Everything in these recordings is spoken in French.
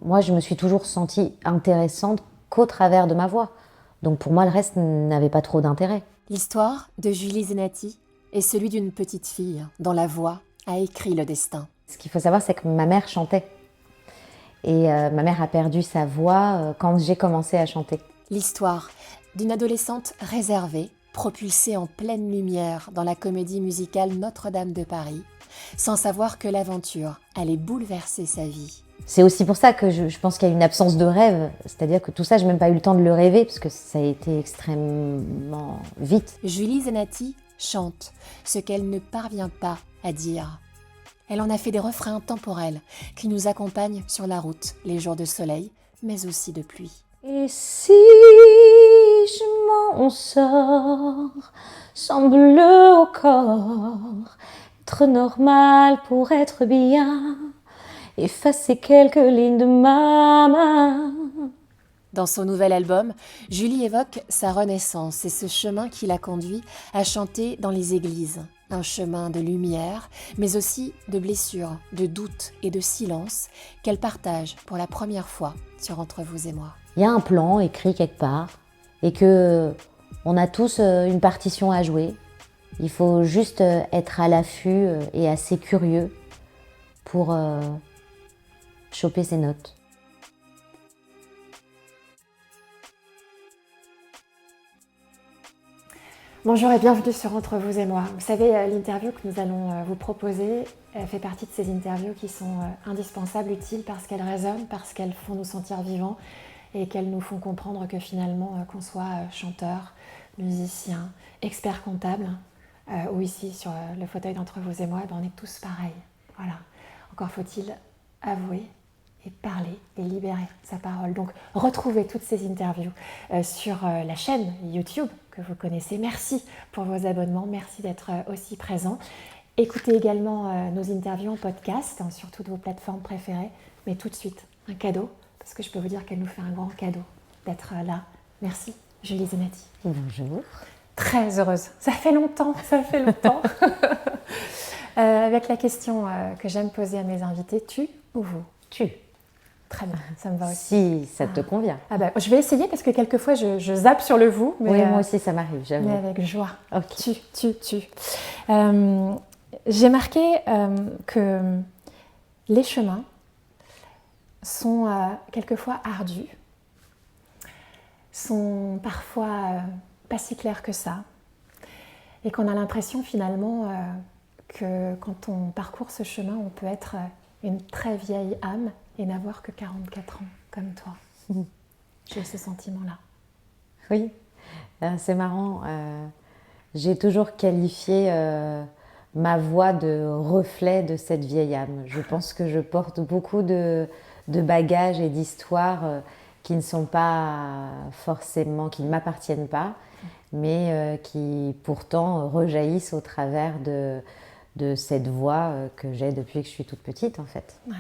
moi, je me suis toujours sentie intéressante qu'au travers de ma voix. Donc pour moi, le reste n'avait pas trop d'intérêt. L'histoire de Julie Zenati est celui d'une petite fille dont la voix a écrit le destin. Ce qu'il faut savoir, c'est que ma mère chantait. Et ma mère a perdu sa voix quand j'ai commencé à chanter. L'histoire d'une adolescente réservée, propulsée en pleine lumière dans la comédie musicale Notre-Dame de Paris, sans savoir que l'aventure allait bouleverser sa vie. C'est aussi pour ça que je pense qu'il y a une absence de rêve. C'est-à-dire que tout ça, je n'ai même pas eu le temps de le rêver, parce que ça a été extrêmement vite. Julie Zenati chante ce qu'elle ne parvient pas à dire. Elle en a fait des refrains intemporels qui nous accompagnent sur la route les jours de soleil, mais aussi de pluie. Et si je m'en sors, sans bleu au corps, être normal pour être bien, effacer quelques lignes de ma main. Dans son nouvel album, Julie évoque sa renaissance et ce chemin qui l'a conduit à chanter dans les églises. Un chemin de lumière, mais aussi de blessures, de doutes et de silence qu'elle partage pour la première fois sur Entre vous et moi. Il y a un plan écrit quelque part et que on a tous une partition à jouer. Il faut juste être à l'affût et assez curieux pour choper ses notes. Bonjour et bienvenue sur Entre vous et moi. Vous savez, l'interview que nous allons vous proposer fait partie de ces interviews qui sont indispensables, utiles parce qu'elles résonnent, parce qu'elles font nous sentir vivants et qu'elles nous font comprendre que finalement, qu'on soit chanteur, musicien, expert comptable ou ici sur le fauteuil d'Entre vous et moi, on est tous pareils. Voilà. Encore faut-il avouer et parler et libérer sa parole. Donc retrouvez toutes ces interviews sur la chaîne YouTube que vous connaissez. Merci pour vos abonnements, merci d'être aussi présents. Écoutez également nos interviews en podcast, sur toutes vos plateformes préférées. Mais tout de suite, un cadeau, parce que je peux vous dire qu'elle nous fait un grand cadeau d'être là. Merci, Julie Zenati. Bonjour. Très heureuse. Ça fait longtemps. Avec la question que j'aime poser à mes invités, tu ou vous? Tu. Très bien, ça me va aussi. Si ça te convient. Ah bah, je vais essayer parce que quelquefois je zappe sur le vous. Mais, oui, moi aussi ça m'arrive, j'avoue. Mais avec joie. Okay. Tu. J'ai marqué que les chemins sont quelquefois ardus, sont parfois pas si clairs que ça, et qu'on a l'impression finalement que quand on parcourt ce chemin, on peut être une très vieille âme et n'avoir que 44 ans, comme toi. J'ai ce sentiment-là. Oui, c'est marrant. J'ai toujours qualifié ma voix de reflet de cette vieille âme. Je pense que je porte beaucoup de bagages et d'histoires qui ne sont pas forcément, qui ne m'appartiennent pas, mais qui pourtant rejaillissent au travers de cette voix que j'ai depuis que je suis toute petite, en fait. Ouais.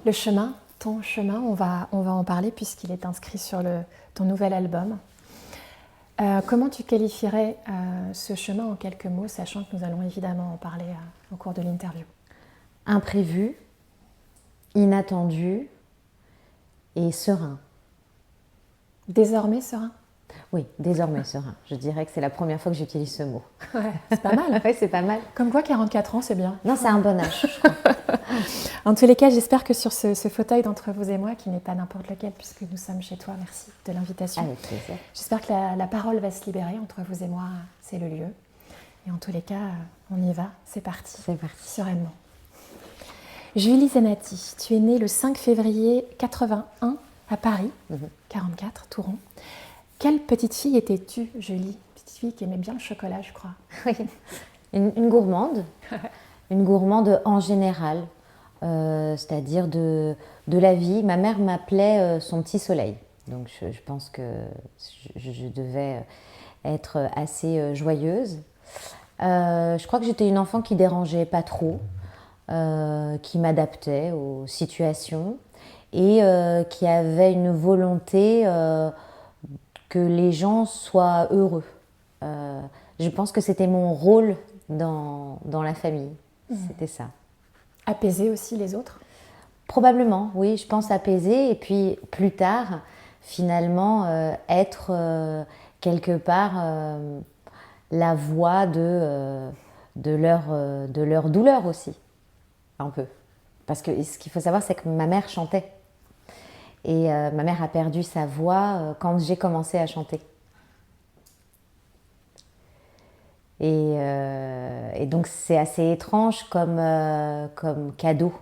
Le chemin, ton chemin, on va en parler puisqu'il est inscrit sur ton nouvel album. Comment tu qualifierais ce chemin en quelques mots, sachant que nous allons évidemment en parler au cours de l'interview? Imprévu, inattendu et serein. Désormais serein? Oui, désormais serein. Je dirais que c'est la première fois que j'utilise ce mot. Ouais, c'est pas mal. Oui, c'est pas mal. Comme quoi, 44 ans, c'est bien. Non, c'est un bon âge, je crois. En tous les cas, j'espère que sur ce fauteuil d'Entre vous et moi, qui n'est pas n'importe lequel, puisque nous sommes chez toi, merci de l'invitation. Avec plaisir. J'espère que la parole va se libérer. Entre vous et moi, c'est le lieu. Et en tous les cas, on y va. C'est parti. C'est parti. Sereinement. Julie Zenati, tu es née le 5 février 81 à Paris, 44, tout rond. Quelle petite fille étais-tu, Julie? Petite fille qui aimait bien le chocolat, je crois. Oui, une gourmande. Une gourmande en général, c'est-à-dire de la vie. Ma mère m'appelait son petit soleil. Donc je pense que je devais être assez joyeuse. Je crois que j'étais une enfant qui dérangeait pas trop, qui m'adaptait aux situations et qui avait une volonté que les gens soient heureux. Je pense que c'était mon rôle dans la famille. C'était ça. Apaiser aussi les autres? Probablement, oui, je pense apaiser et puis plus tard, finalement, être quelque part la voix de leur douleur aussi, un peu. Parce que ce qu'il faut savoir, c'est que ma mère chantait. Et ma mère a perdu sa voix quand j'ai commencé à chanter. Et donc c'est assez étrange comme cadeau.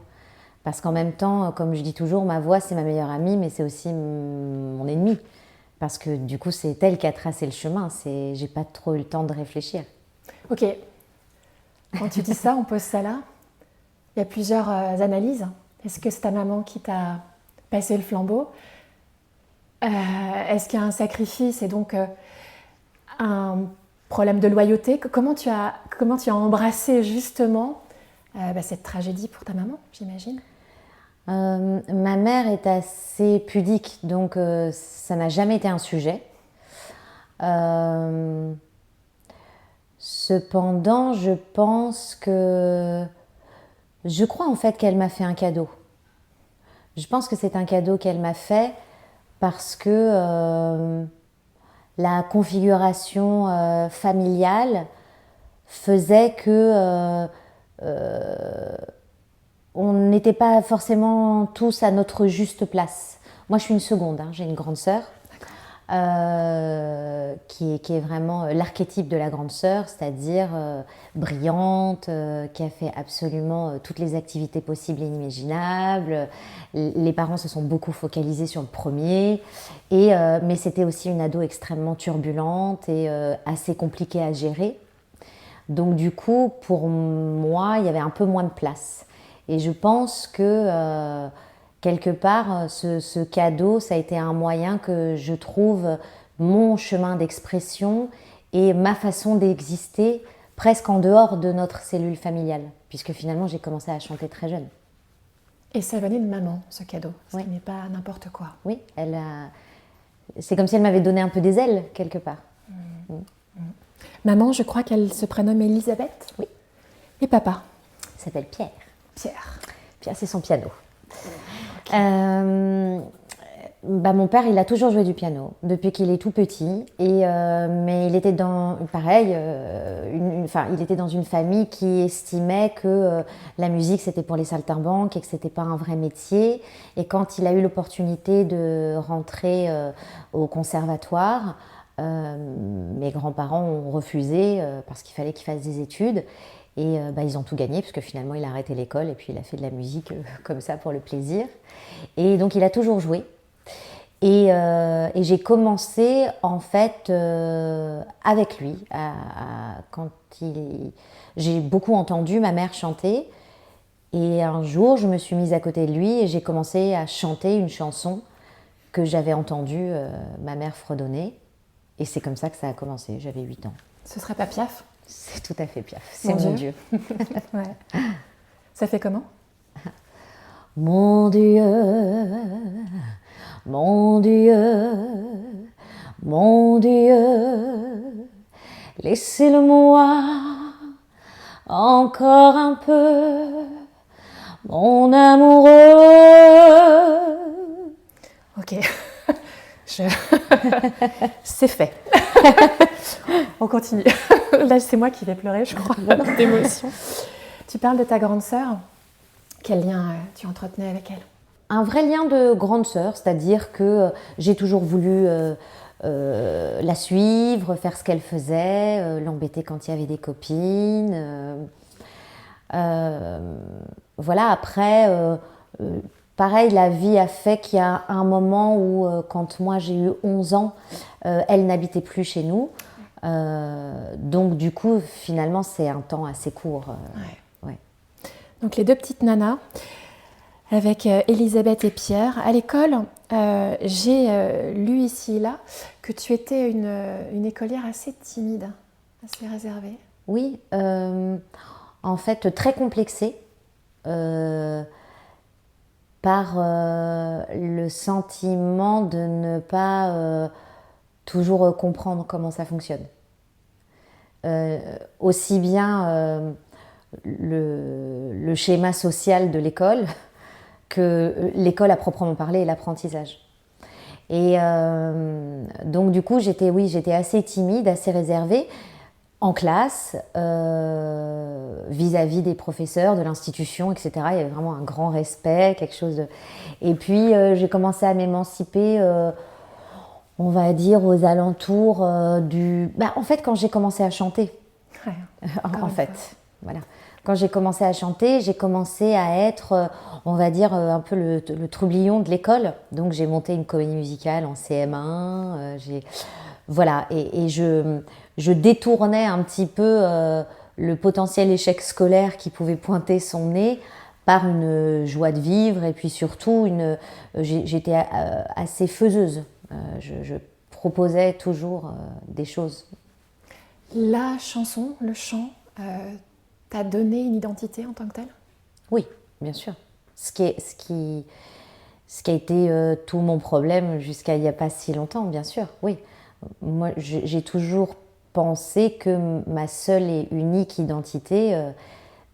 Parce qu'en même temps, comme je dis toujours, ma voix c'est ma meilleure amie, mais c'est aussi mon ennemi. Parce que du coup, c'est elle qui a tracé le chemin. J'ai pas trop eu le temps de réfléchir. Ok. Quand tu dis ça, on pose ça là. Il y a plusieurs analyses. Est-ce que c'est ta maman qui t'a passé le flambeau? Est-ce qu'il y a un sacrifice et donc un problème de loyauté? Comment tu as embrassé justement cette tragédie pour ta maman, j'imagine? Ma mère est assez pudique, donc ça n'a jamais été un sujet. Cependant, je pense que... Je crois en fait qu'elle m'a fait un cadeau. Je pense que c'est un cadeau qu'elle m'a fait parce que la configuration familiale faisait que on n'était pas forcément tous à notre juste place. Moi, je suis une seconde, j'ai une grande sœur qui est vraiment l'archétype de la grande sœur, c'est-à-dire brillante, qui a fait absolument toutes les activités possibles et inimaginables. Les parents se sont beaucoup focalisés sur le premier, mais c'était aussi une ado extrêmement turbulente et assez compliquée à gérer. Donc du coup, pour moi, il y avait un peu moins de place. Et je pense que quelque part, ce cadeau, ça a été un moyen que je trouve mon chemin d'expression et ma façon d'exister presque en dehors de notre cellule familiale, puisque finalement, j'ai commencé à chanter très jeune. Et ça venait de maman, ce cadeau, ce Oui. qui n'est pas n'importe quoi. Oui, c'est comme si elle m'avait donné un peu des ailes, quelque part. Maman, je crois qu'elle se prénomme Elisabeth. Oui. Et papa? Il s'appelle Pierre. Pierre. Pierre, c'est son piano. Mon père, il a toujours joué du piano depuis qu'il est tout petit. Mais il était il était dans une famille qui estimait que la musique c'était pour les saltimbanques et que c'était pas un vrai métier. Et quand il a eu l'opportunité de rentrer au conservatoire, mes grands-parents ont refusé parce qu'il fallait qu'il fasse des études. Et ils ont tout gagné, parce que finalement, il a arrêté l'école et puis il a fait de la musique comme ça pour le plaisir. Et donc, il a toujours joué. Et j'ai commencé, en fait, avec lui. J'ai beaucoup entendu ma mère chanter. Et un jour, je me suis mise à côté de lui et j'ai commencé à chanter une chanson que j'avais entendue ma mère fredonner. Et c'est comme ça que ça a commencé. J'avais 8 ans. Ce serait pas Piaf? C'est tout à fait Piaf. C'est mon Dieu. Ouais. Ça fait comment? Mon Dieu, mon Dieu, mon Dieu, laissez-le-moi encore un peu, mon amoureux. Ok. C'est fait. On continue. Là, c'est moi qui vais pleurer, je crois, d'émotion. Tu parles de ta grande sœur. Quel lien tu entretenais avec elle? Un vrai lien de grande sœur, c'est-à-dire que j'ai toujours voulu la suivre, faire ce qu'elle faisait, l'embêter quand il y avait des copines. Voilà, après, pareil, la vie a fait qu'il y a un moment où, quand moi j'ai eu 11 ans, elle n'habitait plus chez nous. Donc du coup, finalement, c'est un temps assez court. Ouais. Donc les deux petites nanas, avec Elisabeth et Pierre. À l'école, j'ai lu ici et là que tu étais une écolière assez timide, assez réservée. Oui, en fait, très complexée par le sentiment de ne pas toujours comprendre comment ça fonctionne. Aussi bien le schéma social de l'école que l'école à proprement parler et l'apprentissage. Et donc du coup, j'étais assez timide, assez réservée en classe, vis-à-vis des professeurs, de l'institution, etc. Il y avait vraiment un grand respect, quelque chose de... Et puis, j'ai commencé à m'émanciper, on va dire, aux alentours du... en fait, quand j'ai commencé à chanter, en fait, voilà. Quand j'ai commencé à chanter, j'ai commencé à être, on va dire, un peu le troublion de l'école. Donc, j'ai monté une comédie musicale en CM1, voilà, et je détournais un petit peu le potentiel échec scolaire qui pouvait pointer son nez par une joie de vivre et puis surtout j'étais assez faiseuse. Je proposais toujours des choses. La chanson, le chant, t'a donné une identité en tant que telle ? Oui, bien sûr. Ce qui a été tout mon problème jusqu'à il n'y a pas si longtemps, bien sûr, oui. Moi, j'ai toujours pensé que ma seule et unique identité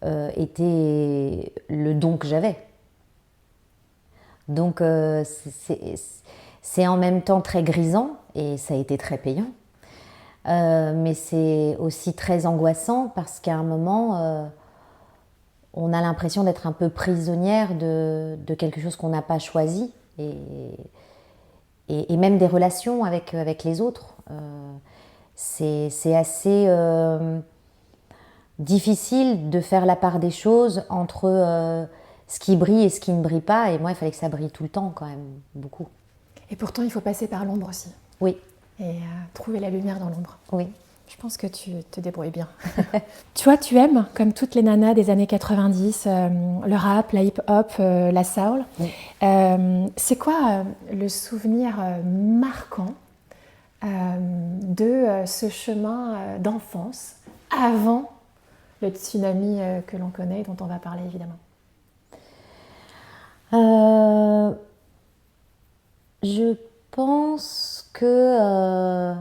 était le don que j'avais. Donc, c'est en même temps très grisant et ça a été très payant. Mais c'est aussi très angoissant parce qu'à un moment, on a l'impression d'être un peu prisonnière de quelque chose qu'on n'a pas choisi. Et même des relations avec les autres. C'est assez difficile de faire la part des choses entre ce qui brille et ce qui ne brille pas. Et moi, il fallait que ça brille tout le temps, quand même, beaucoup. Et pourtant, il faut passer par l'ombre aussi. Oui. Et trouver la lumière dans l'ombre. Oui. Je pense que tu te débrouilles bien. Toi, tu aimes, comme toutes les nanas des années 90, le rap, la hip-hop, la soul. Oui. C'est quoi le souvenir marquant de ce chemin d'enfance avant le tsunami que l'on connaît et dont on va parler évidemment? Je pense que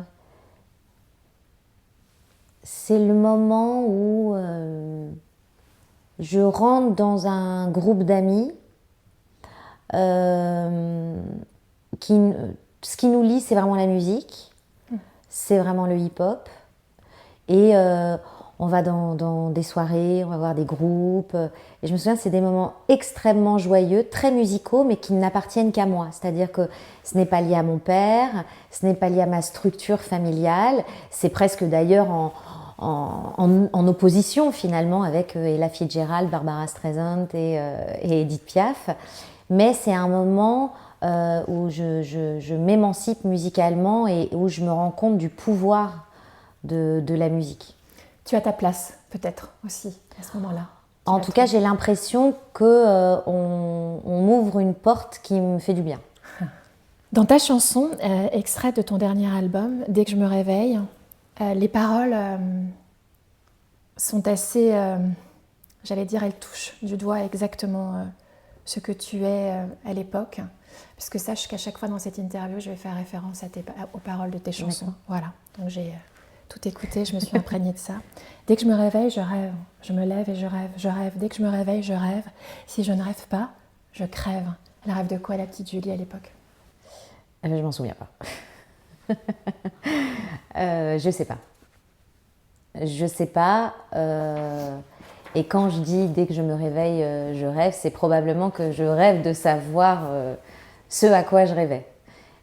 c'est le moment où je rentre dans un groupe d'amis. Ce qui nous lie, c'est vraiment la musique, c'est vraiment le hip-hop. Et on va dans des soirées, on va voir des groupes. Et je me souviens, c'est des moments extrêmement joyeux, très musicaux, mais qui n'appartiennent qu'à moi. C'est-à-dire que ce n'est pas lié à mon père, ce n'est pas lié à ma structure familiale. C'est presque d'ailleurs en opposition finalement avec Ella Fitzgerald, Barbara Streisand et Edith Piaf. Mais c'est un moment où je m'émancipe musicalement et où je me rends compte du pouvoir de la musique. Tu as ta place, peut-être, aussi, à ce moment-là. En tout cas, j'ai l'impression qu'on m'ouvre une porte qui me fait du bien. Dans ta chanson, extraite de ton dernier album, Dès que je me réveille, les paroles sont assez, j'allais dire, elles touchent du doigt exactement ce que tu es à l'époque. Parce que sache qu'à chaque fois dans cette interview, je vais faire référence aux paroles de tes chansons. D'accord. Voilà, donc j'ai tout écouté, je me suis imprégnée de ça. Dès que je me réveille, je rêve. Je me lève et je rêve, je rêve. Dès que je me réveille, je rêve. Si je ne rêve pas, je crève. Elle rêve de quoi, la petite Julie, à l'époque? Je m'en souviens pas. Je sais pas. Je sais pas. Et quand je dis dès que je me réveille, je rêve, c'est probablement que je rêve de savoir ce à quoi je rêvais.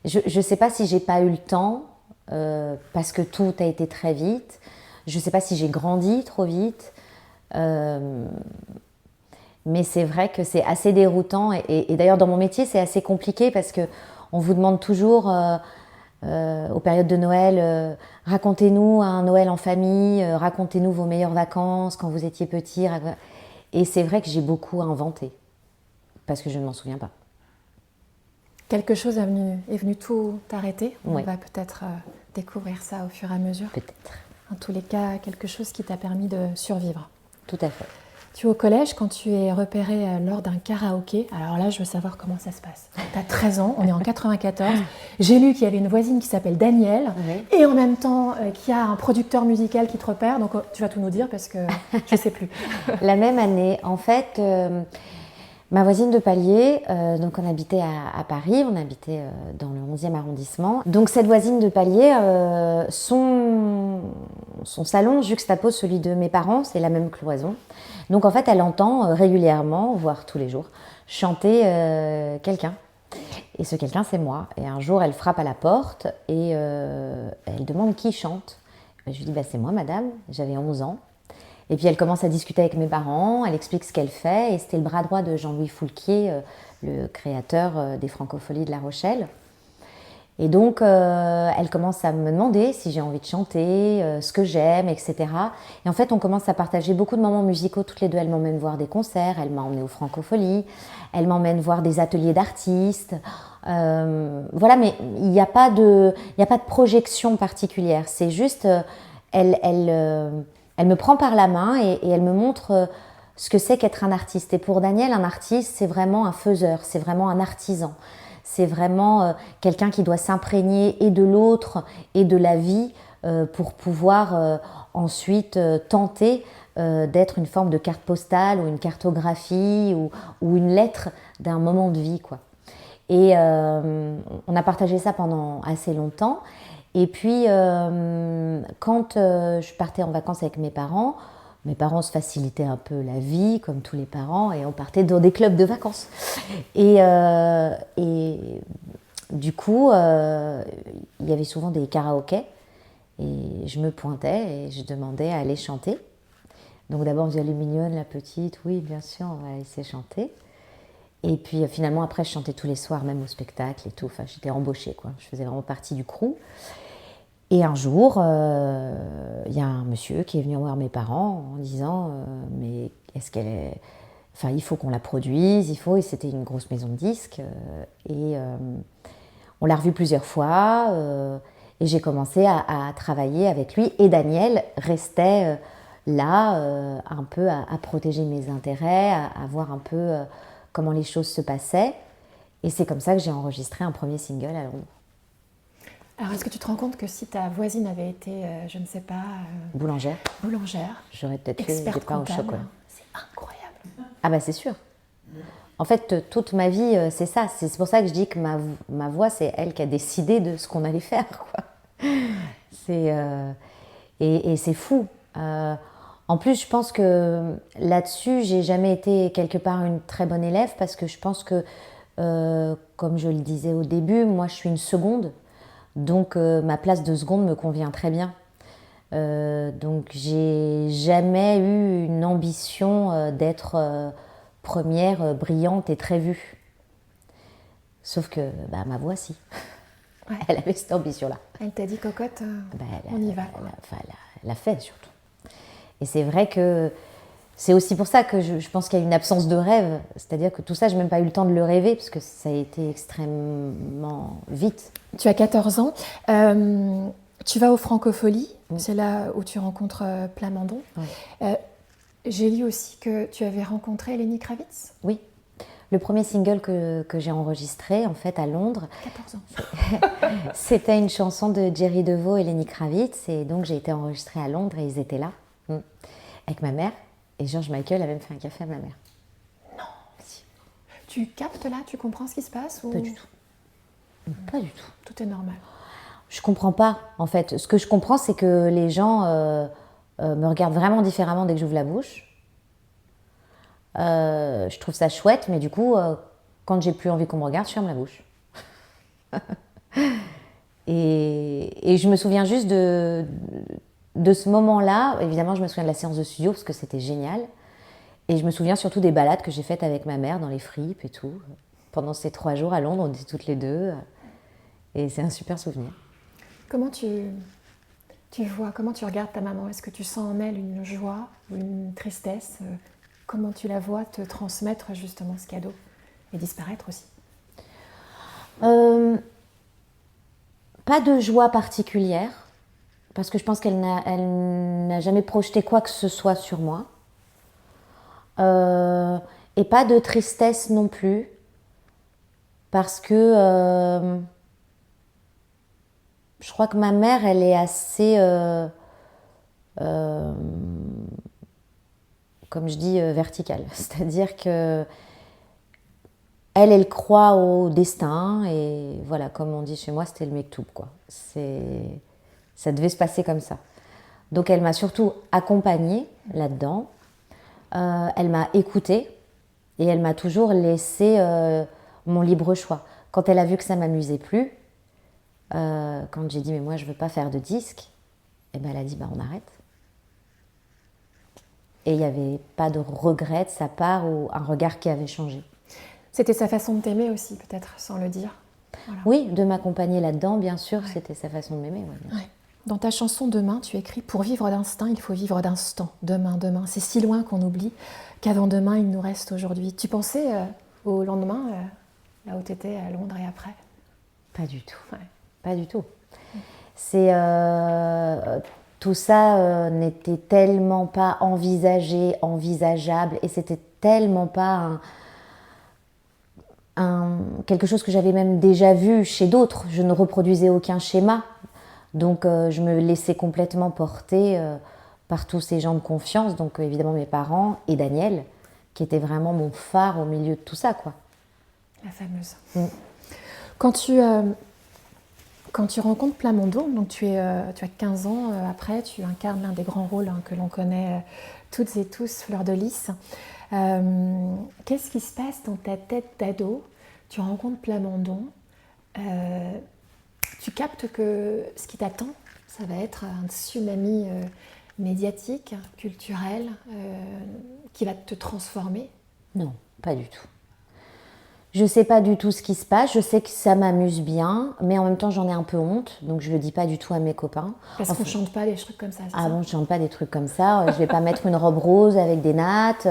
Je sais pas si j'ai pas eu le temps, parce que tout a été très vite. Je sais pas si j'ai grandi trop vite. Mais c'est vrai que c'est assez déroutant. Et d'ailleurs, dans mon métier, c'est assez compliqué parce qu'on vous demande toujours, aux périodes de Noël, racontez-nous un Noël en famille, racontez-nous vos meilleures vacances quand vous étiez petit. Et c'est vrai que j'ai beaucoup inventé parce que je ne m'en souviens pas. Quelque chose est venu tout t'arrêter. Oui. On va peut-être découvrir ça au fur et à mesure. Peut-être. En tous les cas, quelque chose qui t'a permis de survivre. Tout à fait. Tu es au collège quand tu es repérée lors d'un karaoké. Alors là, je veux savoir comment ça se passe. Tu as 13 ans, on est en 94. J'ai lu qu'il y avait une voisine qui s'appelle Danielle et en même temps qu'il y a un producteur musical qui te repère. Donc tu vas tout nous dire parce que je ne sais plus. La même année, en fait, Ma voisine de palier, donc on habitait à Paris, on habitait dans le 11e arrondissement. Donc cette voisine de palier, son salon juxtapose celui de mes parents, c'est la même cloison. Donc en fait, elle entend régulièrement, voire tous les jours, chanter quelqu'un. Et ce quelqu'un, c'est moi. Et un jour, elle frappe à la porte et elle demande qui chante. Et je lui dis, c'est moi, madame, j'avais 11 ans. Et puis elle commence à discuter avec mes parents, elle explique ce qu'elle fait. Et c'était le bras droit de Jean-Louis Foulquier, le créateur des Francopholies de La Rochelle. Et donc, elle commence à me demander si j'ai envie de chanter, ce que j'aime, etc. Et en fait, on commence à partager beaucoup de moments musicaux toutes les deux. Elle m'emmène voir des concerts, elle m'a emmenée aux Francopholies, elle m'emmène voir des ateliers d'artistes. Voilà, mais il n'y a pas de projection particulière. C'est juste, elle me prend par la main et elle me montre ce que c'est qu'être un artiste. Et pour Daniel, un artiste, c'est vraiment un faiseur, c'est vraiment un artisan. C'est vraiment quelqu'un qui doit s'imprégner et de l'autre et de la vie pour pouvoir ensuite tenter d'être une forme de carte postale ou une cartographie ou une lettre d'un moment de vie, quoi. Et on a partagé ça pendant assez longtemps. Et puis, quand je partais en vacances avec mes parents se facilitaient un peu la vie, comme tous les parents, et on partait dans des clubs de vacances. Et du coup, il y avait souvent des karaokés, et je me pointais et je demandais à aller chanter. Donc d'abord, on disait, elle est mignonne, la petite, oui, bien sûr, on va laisser chanter. Et puis finalement, après, je chantais tous les soirs, même au spectacle et tout. Enfin, j'étais embauchée, quoi. Je faisais vraiment partie du crew. Et un jour, il y a un monsieur qui est venu voir mes parents en disant mais est-ce qu'elle est... Enfin, il faut qu'on la produise, et c'était une grosse maison de disques. Et on l'a revue plusieurs fois. Et j'ai commencé à travailler avec lui. Et Daniel restait là, un peu à protéger mes intérêts, à voir un peu comment les choses se passaient. Et c'est comme ça que j'ai enregistré un premier single à Londres. Alors, est-ce que tu te rends compte que si ta voisine avait été, je ne sais pas... Boulangère, j'aurais peut-être fait des pains au chocolat. C'est incroyable. Ah c'est sûr. En fait, toute ma vie, c'est ça. C'est pour ça que je dis que ma voix, c'est elle qui a décidé de ce qu'on allait faire, quoi. Et c'est fou. En plus, je pense que là-dessus, j'ai jamais été quelque part une très bonne élève parce que je pense que, comme je le disais au début, moi, je suis une seconde. Donc ma place de seconde me convient très bien. Donc j'ai jamais eu une ambition d'être première, brillante et très vue. Sauf que ma voix, si. Ouais. Elle avait cette ambition-là. Elle t'a dit, cocotte, on y va. Elle l'a fait surtout. Et c'est vrai que c'est aussi pour ça que je pense qu'il y a une absence de rêve. C'est-à-dire que tout ça, je n'ai même pas eu le temps de le rêver parce que ça a été extrêmement vite. Tu as 14 ans. Tu vas aux Francopholies. C'est là où tu rencontres Plamondon. Oui. J'ai lu aussi que tu avais rencontré Lenny Kravitz. Oui. Le premier single que j'ai enregistré, en fait, à Londres... 14 ans. C'était une chanson de Jerry DeVos et Lenny Kravitz. Et donc, j'ai été enregistrée à Londres et ils étaient là, avec ma mère. Et George Michael a même fait un café à ma mère. Non. Si. Tu captes là? Tu comprends ce qui se passe ou... Pas du tout. Pas du tout. Tout est normal. Je comprends pas, en fait. Ce que je comprends, c'est que les gens me regardent vraiment différemment dès que j'ouvre la bouche. Je trouve ça chouette, mais du coup, quand j'ai plus envie qu'on me regarde, je ferme la bouche. et je me souviens juste de ce moment-là. Évidemment, je me souviens de la séance de studio parce que c'était génial. Et je me souviens surtout des balades que j'ai faites avec ma mère dans les fripes et tout. Pendant ces 3 jours à Londres, on était toutes les deux. Et c'est un super souvenir. Comment tu vois, comment tu regardes ta maman? Est-ce que tu sens en elle une joie ou une tristesse? Comment tu la vois te transmettre justement ce cadeau et disparaître aussi? Pas de joie particulière, parce que je pense qu'elle n'a jamais projeté quoi que ce soit sur moi. Et pas de tristesse non plus, parce que je crois que ma mère, elle est assez, comme je dis, verticale. C'est-à-dire que elle croit au destin. Et voilà, comme on dit chez moi, c'était le mektoub, quoi. Ça devait se passer comme ça. Donc elle m'a surtout accompagnée là-dedans. Elle m'a écoutée et elle m'a toujours laissé mon libre choix. Quand elle a vu que ça ne m'amusait plus, quand j'ai dit mais moi je ne veux pas faire de disque, et ben elle a dit bah on arrête. Et il n'y avait pas de regret de sa part ou un regard qui avait changé. C'était sa façon de t'aimer aussi, peut-être, sans le dire. Voilà. Oui, de m'accompagner là-dedans, bien sûr, c'était sa façon de m'aimer. Ouais, dans ta chanson Demain, tu écris « Pour vivre d'instinct, il faut vivre d'instant. Demain, demain. C'est si loin qu'on oublie qu'avant demain, il nous reste aujourd'hui. » Tu pensais au lendemain, là où tu étais à Londres et après? Pas du tout. Ouais. Pas du tout. C'est... tout ça n'était tellement pas envisagé, envisageable, et c'était tellement pas quelque chose que j'avais même déjà vu chez d'autres. Je ne reproduisais aucun schéma. Donc je me laissais complètement porter par tous ces gens de confiance, donc évidemment mes parents et Daniel, qui était vraiment mon phare au milieu de tout ça, quoi. La fameuse. Quand tu rencontres Plamondon, donc tu as 15 ans, après tu incarnes l'un des grands rôles que l'on connaît toutes et tous, Fleur de Lys. Qu'est-ce qui se passe dans ta tête d'ado? Tu rencontres Plamondon, tu captes que ce qui t'attend, ça va être un tsunami médiatique, culturel, qui va te transformer? Non, pas du tout. Je sais pas du tout ce qui se passe, je sais que ça m'amuse bien, mais en même temps j'en ai un peu honte, donc je le dis pas du tout à mes copains. Parce qu'on chante pas des trucs comme ça, c'est ça? Ah bon, je chante pas des trucs comme ça, je vais pas mettre une robe rose avec des nattes,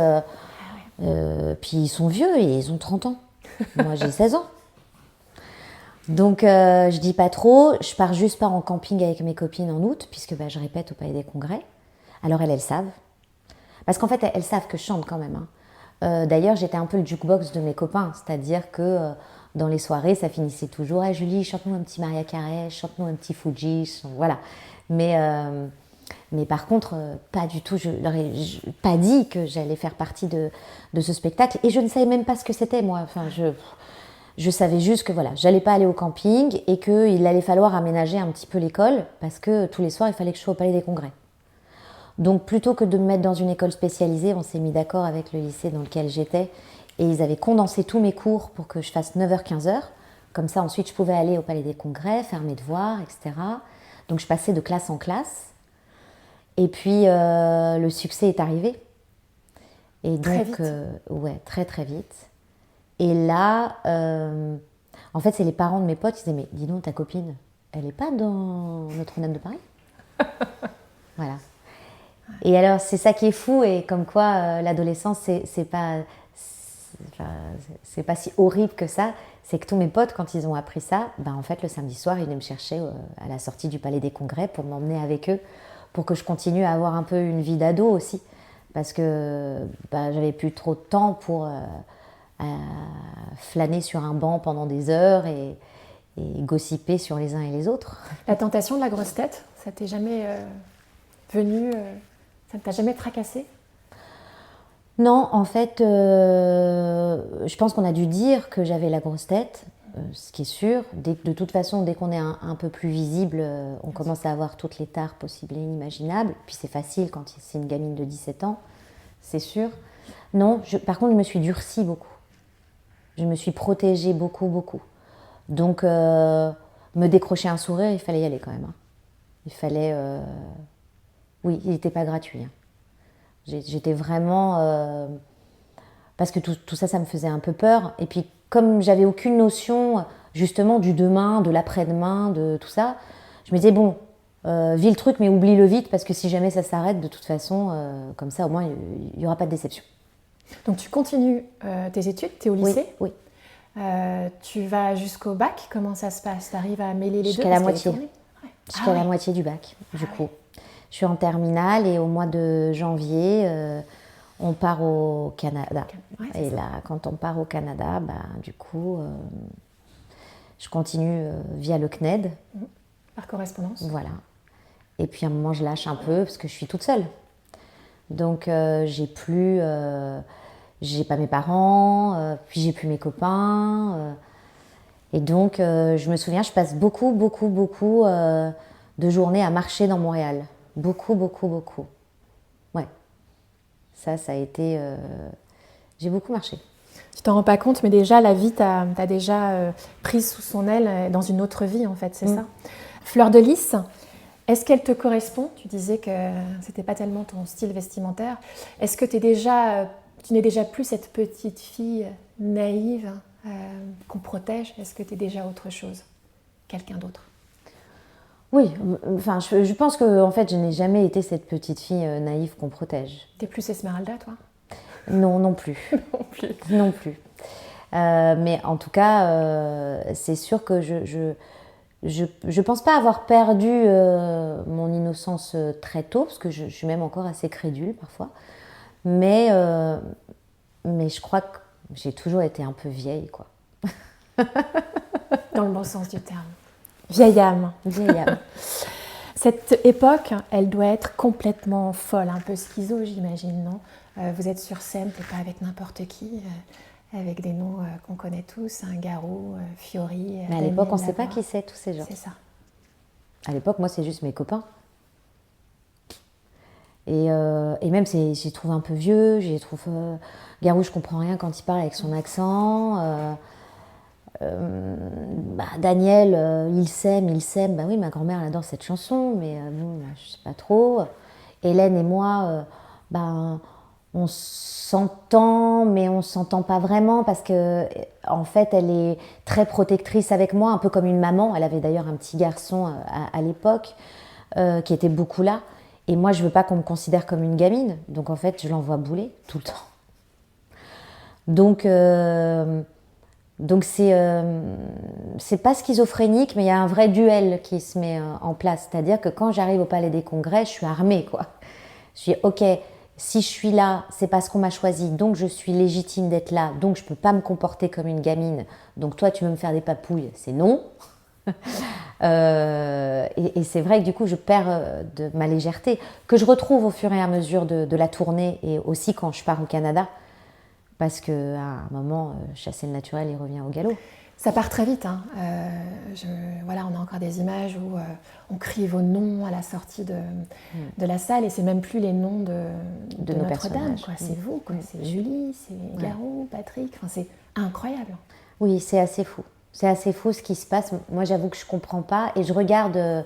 puis ils sont vieux et ils ont 30 ans. Moi j'ai 16 ans. Donc je dis pas trop, je pars juste pas en camping avec mes copines en août, puisque je répète au Palais des Congrès. Alors elles savent. Parce qu'en fait elles savent que je chante quand même. D'ailleurs j'étais un peu le jukebox de mes copains, c'est-à-dire que dans les soirées ça finissait toujours « Ah Julie, chante-nous un petit Maria Carey, chante-nous un petit Fuji », voilà. Mais par contre, pas du tout, je leur ai pas dit que j'allais faire partie de ce spectacle, et je ne savais même pas ce que c'était moi. Enfin, je savais juste que voilà, j'allais pas aller au camping et qu'il allait falloir aménager un petit peu l'école parce que tous les soirs il fallait que je sois au Palais des Congrès. Donc plutôt que de me mettre dans une école spécialisée, on s'est mis d'accord avec le lycée dans lequel j'étais et ils avaient condensé tous mes cours pour que je fasse 9h-15h. Comme ça ensuite je pouvais aller au Palais des Congrès, faire mes devoirs, etc. Donc je passais de classe en classe. Et puis le succès est arrivé. Et donc, très vite. Ouais, très très vite. Et là, en fait, c'est les parents de mes potes, ils disaient, mais dis donc, ta copine, elle n'est pas dans Notre-Dame de Paris? Voilà. Et alors, c'est ça qui est fou, et comme quoi l'adolescence, c'est pas si horrible que ça. C'est que tous mes potes, quand ils ont appris ça, en fait, le samedi soir, ils venaient me chercher à la sortie du Palais des Congrès pour m'emmener avec eux, pour que je continue à avoir un peu une vie d'ado aussi. Parce que j'avais plus trop de temps pour... à flâner sur un banc pendant des heures et gossiper sur les uns et les autres. La tentation de la grosse tête, ça t'est jamais venu, ça ne t'a jamais tracassé? Non, en fait, je pense qu'on a dû dire que j'avais la grosse tête, ce qui est sûr. De toute façon, dès qu'on est un peu plus visible, on commence à avoir toutes les tares possibles et inimaginables. Puis c'est facile quand c'est une gamine de 17 ans, c'est sûr. Non, par contre, je me suis durcie beaucoup. Je me suis protégée beaucoup, beaucoup. Donc, me décrocher un sourire, il fallait y aller quand même. Il fallait... Oui, il n'était pas gratuit. J'étais vraiment... Parce que tout ça, ça me faisait un peu peur. Et puis, comme j'avais aucune notion, justement, du demain, de l'après-demain, de tout ça, je me disais, bon, vis le truc, mais oublie-le vite, parce que si jamais ça s'arrête, de toute façon, comme ça, au moins, il n'y aura pas de déception. Donc tu continues tes études, tu es au lycée? Oui. Tu vas jusqu'au bac, comment ça se passe? Tu arrives à mêler les deux? Jusqu'à la moitié. Jusqu'à la moitié du bac, du coup. Je suis en terminale et au mois de janvier, on part au Canada. Et là, quand on part au Canada, du coup, je continue via le CNED. Par correspondance? Voilà. Et puis à un moment, je lâche un peu parce que je suis toute seule. Donc, j'ai plus j'ai pas mes parents, puis j'ai plus mes copains. Et donc, je me souviens, je passe beaucoup de journées à marcher dans Montréal. Beaucoup. Ouais. Ça a été... j'ai beaucoup marché. Tu t'en rends pas compte, mais déjà, la vie t'a déjà prise sous son aile dans une autre vie, en fait, c'est ça. Fleur de Lys, est-ce qu'elle te correspond? Tu disais que c'était pas tellement ton style vestimentaire. Est-ce que tu n'es déjà plus cette petite fille naïve qu'on protège? Est-ce que tu es déjà autre chose? Quelqu'un d'autre? Oui, enfin, je pense que en fait, je n'ai jamais été cette petite fille naïve qu'on protège. T'es plus Esmeralda, toi? Non plus. Non plus. Mais en tout cas, c'est sûr que je pense pas avoir perdu mon innocence très tôt, parce que je suis même encore assez crédule parfois. Mais je crois que j'ai toujours été un peu vieille, quoi. Dans le bon sens du terme. Vieille âme. Vieille âme. Cette époque, elle doit être complètement folle, un peu schizo, j'imagine, non? Vous êtes sur scène, t'es pas avec n'importe qui, avec des noms qu'on connaît tous, hein, Garou, Fiori. Mais à l'époque, on ne sait pas qui c'est, tous ces gens. C'est ça. À l'époque, moi, c'est juste mes copains. Et même, j'y trouve un peu vieux, j'y trouve... Garou, je comprends rien quand il parle avec son accent. Daniel, il s'aime. Bah oui, ma grand-mère, elle adore cette chanson, mais bon, je sais pas trop. Hélène et moi, on s'entend, mais on s'entend pas vraiment parce que, en fait, elle est très protectrice avec moi, un peu comme une maman. Elle avait d'ailleurs un petit garçon à l'époque qui était beaucoup là. Et moi, je veux pas qu'on me considère comme une gamine. Donc, en fait, je l'envoie bouler tout le temps. Donc c'est pas schizophrénique, mais il y a un vrai duel qui se met en place. C'est-à-dire que quand j'arrive au Palais des Congrès, je suis armée, quoi. Je suis ok, si je suis là, c'est parce qu'on m'a choisi, donc je suis légitime d'être là, donc je peux pas me comporter comme une gamine. Donc toi, tu veux me faire des papouilles, c'est non. Et c'est vrai que du coup, je perds de ma légèreté, que je retrouve au fur et à mesure de la tournée et aussi quand je pars au Canada. Parce qu'à un moment, chasser le naturel, il revient au galop. Ça part très vite. Hein. Voilà, on a encore des images où on crie vos noms à la sortie de la salle et c'est même plus les noms de Notre-Dame. C'est vous, quoi. C'est Julie, c'est Garou, Patrick. Enfin, c'est incroyable. Oui, c'est assez fou. C'est assez fou ce qui se passe. Moi, j'avoue que je ne comprends pas. Et je regarde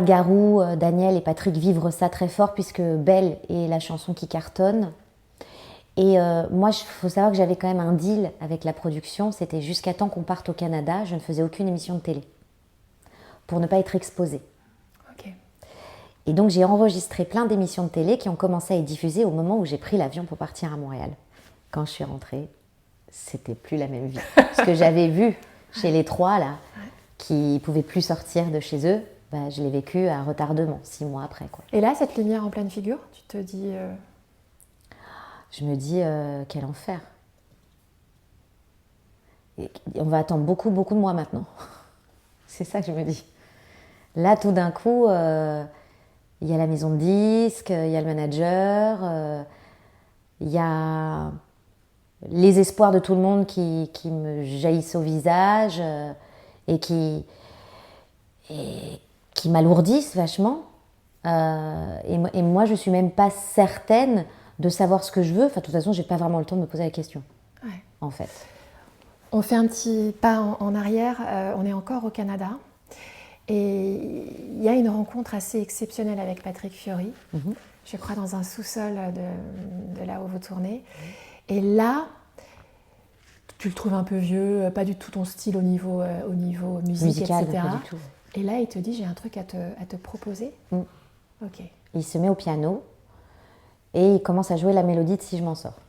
Garou, Daniel et Patrick vivre ça très fort puisque Belle est la chanson qui cartonne. Et moi, il faut savoir que j'avais quand même un deal avec la production. C'était jusqu'à temps qu'on parte au Canada, je ne faisais aucune émission de télé pour ne pas être exposée. Okay. Et donc, j'ai enregistré plein d'émissions de télé qui ont commencé à être diffusées au moment où j'ai pris l'avion pour partir à Montréal. Quand je suis rentrée, c'était plus la même vie. Ce que j'avais vu chez les trois, là, qui ne pouvaient plus sortir de chez eux, je l'ai vécu à retardement, 6 mois après, quoi. Et là, cette lumière en pleine figure, tu te dis... Je me dis, quel enfer. Et on va attendre beaucoup de moi maintenant. C'est ça que je me dis. Là, tout d'un coup, il y a la maison de disques, il y a le manager, il y a les espoirs de tout le monde qui me jaillissent au visage et qui m'alourdissent vachement. Et moi, je ne suis même pas certaine de savoir ce que je veux. Enfin, de toute façon, je n'ai pas vraiment le temps de me poser la question, en fait. On fait un petit pas en arrière. On est encore au Canada. Et il y a une rencontre assez exceptionnelle avec Patrick Fiori. Je crois dans un sous-sol de là où vous tournez. Et là, tu le trouves un peu vieux, pas du tout ton style au niveau musique, musical, etc. pas du tout. Et là, il te dit, j'ai un truc à te proposer. Ok. Il se met au piano et il commence à jouer la mélodie de Si je m'en sors.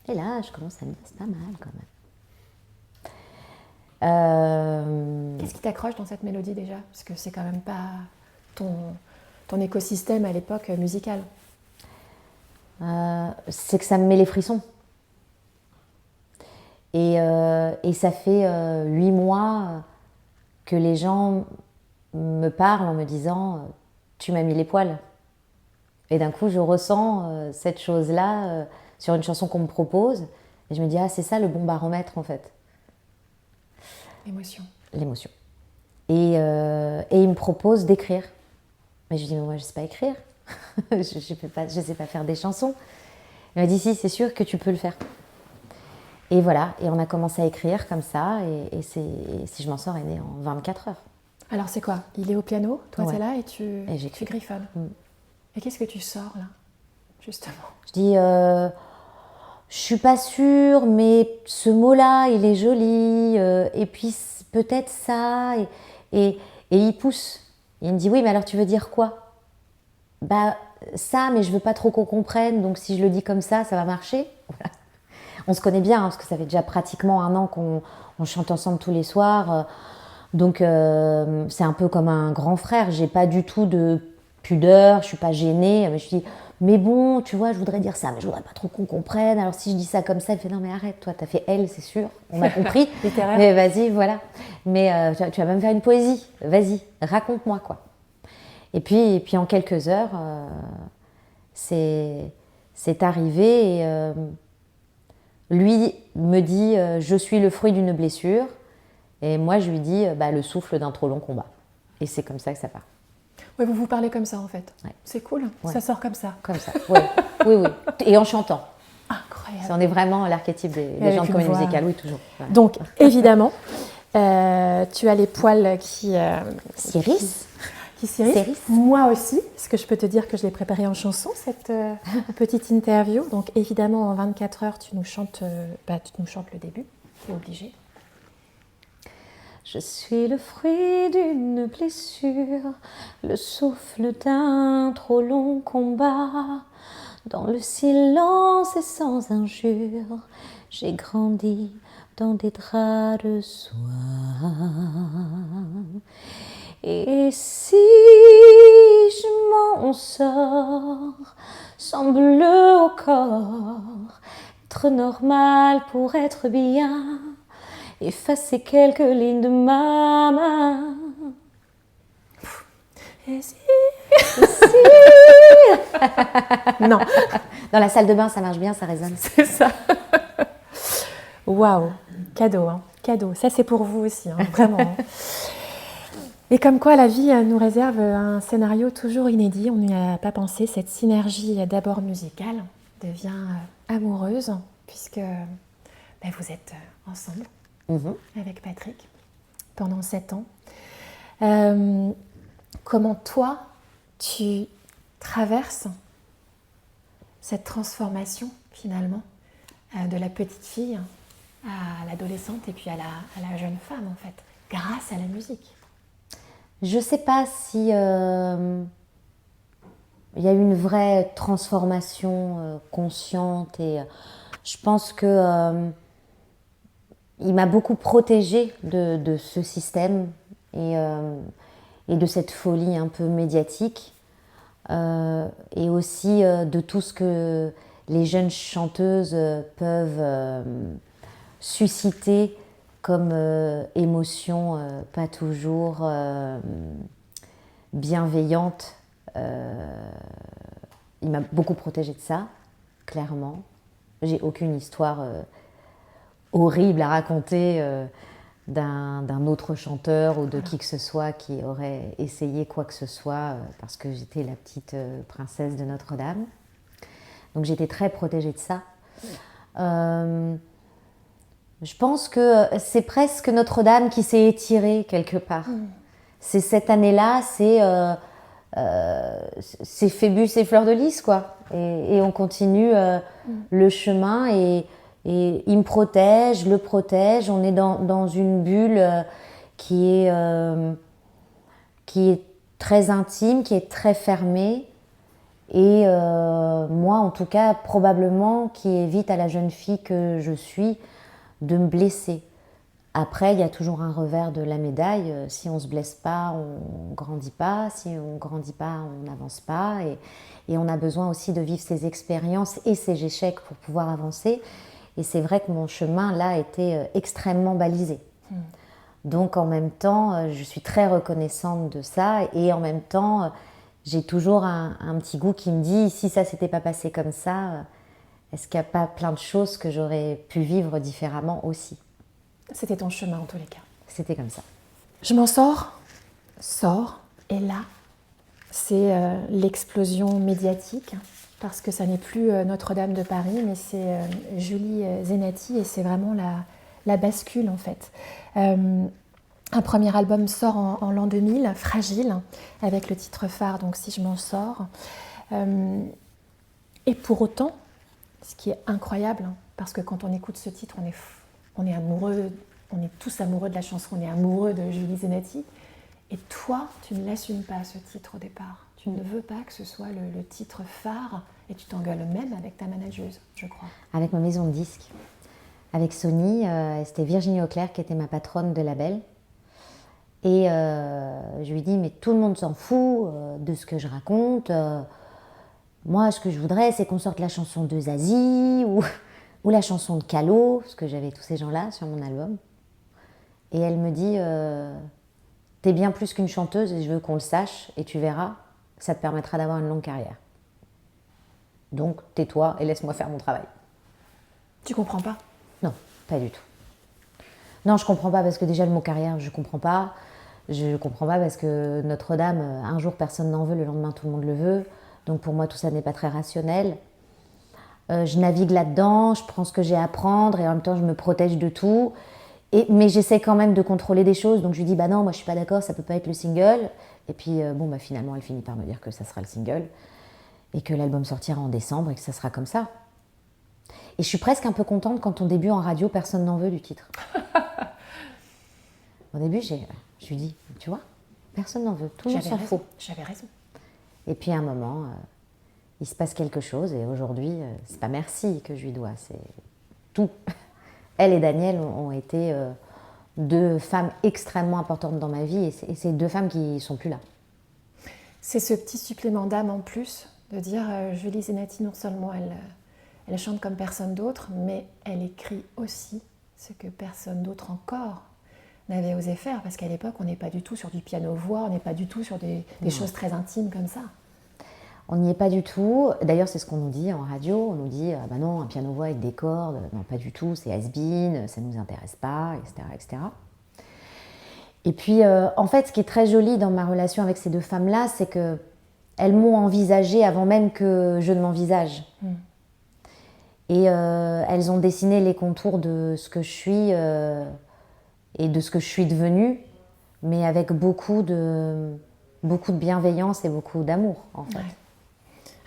Et là, je commence à me dire, c'est pas mal quand même. Qu'est-ce qui t'accroche dans cette mélodie déjà? Parce que c'est quand même pas ton écosystème à l'époque musical. C'est que ça me met les frissons. Et ça fait 8 mois que les gens me parlent en me disant « tu m'as mis les poils ». Et d'un coup, je ressens cette chose-là sur une chanson qu'on me propose. Et je me dis, ah, c'est ça le bon baromètre, en fait. Émotion. L'émotion. Et il me propose d'écrire. Mais je lui dis, mais moi, je ne sais pas écrire. je ne sais pas faire des chansons. Il m'a dit, si, c'est sûr que tu peux le faire. Et voilà, et on a commencé à écrire comme ça. Et Si je m'en sors, est né en 24 heures. Alors c'est quoi? Il est au piano, toi Ouais. t'es là et Et tu griffonnes. Et qu'est-ce que tu sors là, justement? Je dis, je suis pas sûre, mais ce mot-là, il est joli. Et puis peut-être ça. Et il pousse. Il me dit, oui, mais alors tu veux dire quoi? Bah ça, mais je veux pas trop qu'on comprenne. Donc si je le dis comme ça va marcher. Voilà. On se connaît bien, hein, parce que ça fait déjà pratiquement 1 an qu'on chante ensemble tous les soirs. Donc c'est un peu comme un grand frère. J'ai pas du tout de pudeur, je suis pas gênée. Mais je dis, mais bon, tu vois, je voudrais dire ça, mais je voudrais pas trop qu'on comprenne. Alors si je dis ça comme ça, il fait non mais arrête, toi, t'as fait elle, c'est sûr, on a compris. Littéraire. Mais vas-y, voilà. Mais tu vas même faire une poésie. Vas-y, raconte-moi quoi. Et puis en quelques heures, c'est arrivé. Et, lui me dit, je suis le fruit d'une blessure. Et moi, je lui dis, le souffle d'un trop long combat. Et c'est comme ça que ça part. Ouais, vous vous parlez comme ça en fait. Ouais. C'est cool, Ouais. ça sort comme ça. Comme ça, oui. Oui. Et en chantant. Incroyable. On est vraiment l'archétype des gens de comédie musicale, oui, toujours. Ouais. Donc évidemment, tu as les poils qui Cyrus. qui s'irrissent. Moi aussi, parce que je peux te dire que je l'ai préparée en chanson, cette petite interview. Donc évidemment, en 24 heures, tu nous chantes le début, tu es obligé. Je suis le fruit d'une blessure, le souffle d'un trop long combat. Dans le silence et sans injure, j'ai grandi dans des draps de soie. Et si je m'en sors, sans bleu au corps, être normal pour être bien, effacer quelques lignes de ma main. Et si Non. Dans la salle de bain, ça marche bien, ça résonne. C'est ça. Waouh, cadeau, hein. Cadeau. Ça, c'est pour vous aussi, hein, vraiment. Hein. Et comme quoi, la vie nous réserve un scénario toujours inédit. On n'y a pas pensé. Cette synergie d'abord musicale devient amoureuse, puisque vous êtes ensemble avec Patrick pendant 7 ans. Comment toi, tu traverses cette transformation finalement de la petite fille à l'adolescente et puis à la jeune femme en fait, grâce à la musique? Je sais pas si il y a eu une vraie transformation consciente et je pense que il m'a beaucoup protégée de ce système et de cette folie un peu médiatique et aussi de tout ce que les jeunes chanteuses peuvent susciter comme émotion pas toujours bienveillante. Il m'a beaucoup protégée de ça, clairement. J'ai aucune histoire horrible à raconter d'un autre chanteur ou de qui que ce soit qui aurait essayé quoi que ce soit parce que j'étais la petite princesse de Notre-Dame. Donc j'étais très protégée de ça. Je pense que c'est presque Notre-Dame qui s'est étirée quelque part. C'est cette année-là, c'est Phébus et Fleur de Lys, quoi. Et on continue le chemin et il me protège, je le protège. On est dans une bulle qui est très intime, qui est très fermée. Et moi, en tout cas, probablement, qui évite à la jeune fille que je suis de me blesser. Après, il y a toujours un revers de la médaille. Si on ne se blesse pas, on ne grandit pas. Si on ne grandit pas, on n'avance pas. Et on a besoin aussi de vivre ces expériences et ces échecs pour pouvoir avancer. Et c'est vrai que mon chemin, là, a été extrêmement balisé. Donc, en même temps, je suis très reconnaissante de ça. Et en même temps, j'ai toujours un petit goût qui me dit, si ça s'était pas passé comme ça, est-ce qu'il n'y a pas plein de choses que j'aurais pu vivre différemment aussi? C'était ton chemin en tous les cas. C'était comme ça. Je m'en sors, et là, c'est l'explosion médiatique, parce que ça n'est plus Notre-Dame de Paris, mais c'est Julie Zenati, et c'est vraiment la bascule en fait. Un premier album sort en l'an 2000, Fragile, avec le titre phare, donc Si je m'en sors. Et pour autant, ce qui est incroyable, parce que quand on écoute ce titre, on est amoureux, on est tous amoureux de la chanson, on est amoureux de Julie Zenati. Et toi, tu ne l'assumes pas ce titre au départ. Tu ne veux pas que ce soit le titre phare, et tu t'engueules même avec ta manageuse, je crois. Avec ma maison de disques. Avec Sony, c'était Virginie Auclair qui était ma patronne de label. Et je lui dis, mais tout le monde s'en fout de ce que je raconte. Moi, ce que je voudrais, c'est qu'on sorte la chanson de Zazie ou la chanson de Calo, parce que j'avais tous ces gens-là sur mon album. Et elle me dit, t'es bien plus qu'une chanteuse et je veux qu'on le sache, et tu verras, ça te permettra d'avoir une longue carrière. Donc, tais-toi et laisse-moi faire mon travail. Tu comprends pas? Non, pas du tout. Non, je comprends pas parce que déjà le mot carrière, je comprends pas. Je comprends pas parce que Notre-Dame, un jour personne n'en veut, le lendemain tout le monde le veut. Donc pour moi tout ça n'est pas très rationnel. Je navigue là-dedans, je prends ce que j'ai à apprendre et en même temps je me protège de tout. Mais j'essaie quand même de contrôler des choses. Donc je lui dis bah non, moi je suis pas d'accord, ça peut pas être le single. Et puis finalement elle finit par me dire que ça sera le single et que l'album sortira en décembre et que ça sera comme ça. Et je suis presque un peu contente quand on débute en radio, personne n'en veut du titre. Au début, je lui dis, tu vois, personne n'en veut, tout le monde s'en fout. J'avais raison. Et puis à un moment, il se passe quelque chose et aujourd'hui, c'est pas merci que je lui dois, c'est tout. Elle et Daniel ont été deux femmes extrêmement importantes dans ma vie et c'est deux femmes qui sont plus là. C'est ce petit supplément d'âme en plus de dire Julie Zenati, non seulement elle chante comme personne d'autre, mais elle écrit aussi ce que personne d'autre encore n'avait osé faire, parce qu'à l'époque, on n'est pas du tout sur du piano-voix, on n'est pas du tout sur des choses très intimes comme ça. On n'y est pas du tout. D'ailleurs, c'est ce qu'on nous dit en radio. On nous dit, bah non, un piano-voix avec des cordes, non, pas du tout, c'est has-been, ça ne nous intéresse pas, etc., etc. Et puis, en fait, ce qui est très joli dans ma relation avec ces deux femmes-là, c'est qu'elles m'ont envisagée avant même que je ne m'envisage. Et elles ont dessiné les contours de ce que je suis et de ce que je suis devenue, mais avec beaucoup de bienveillance et beaucoup d'amour, en fait. Ouais.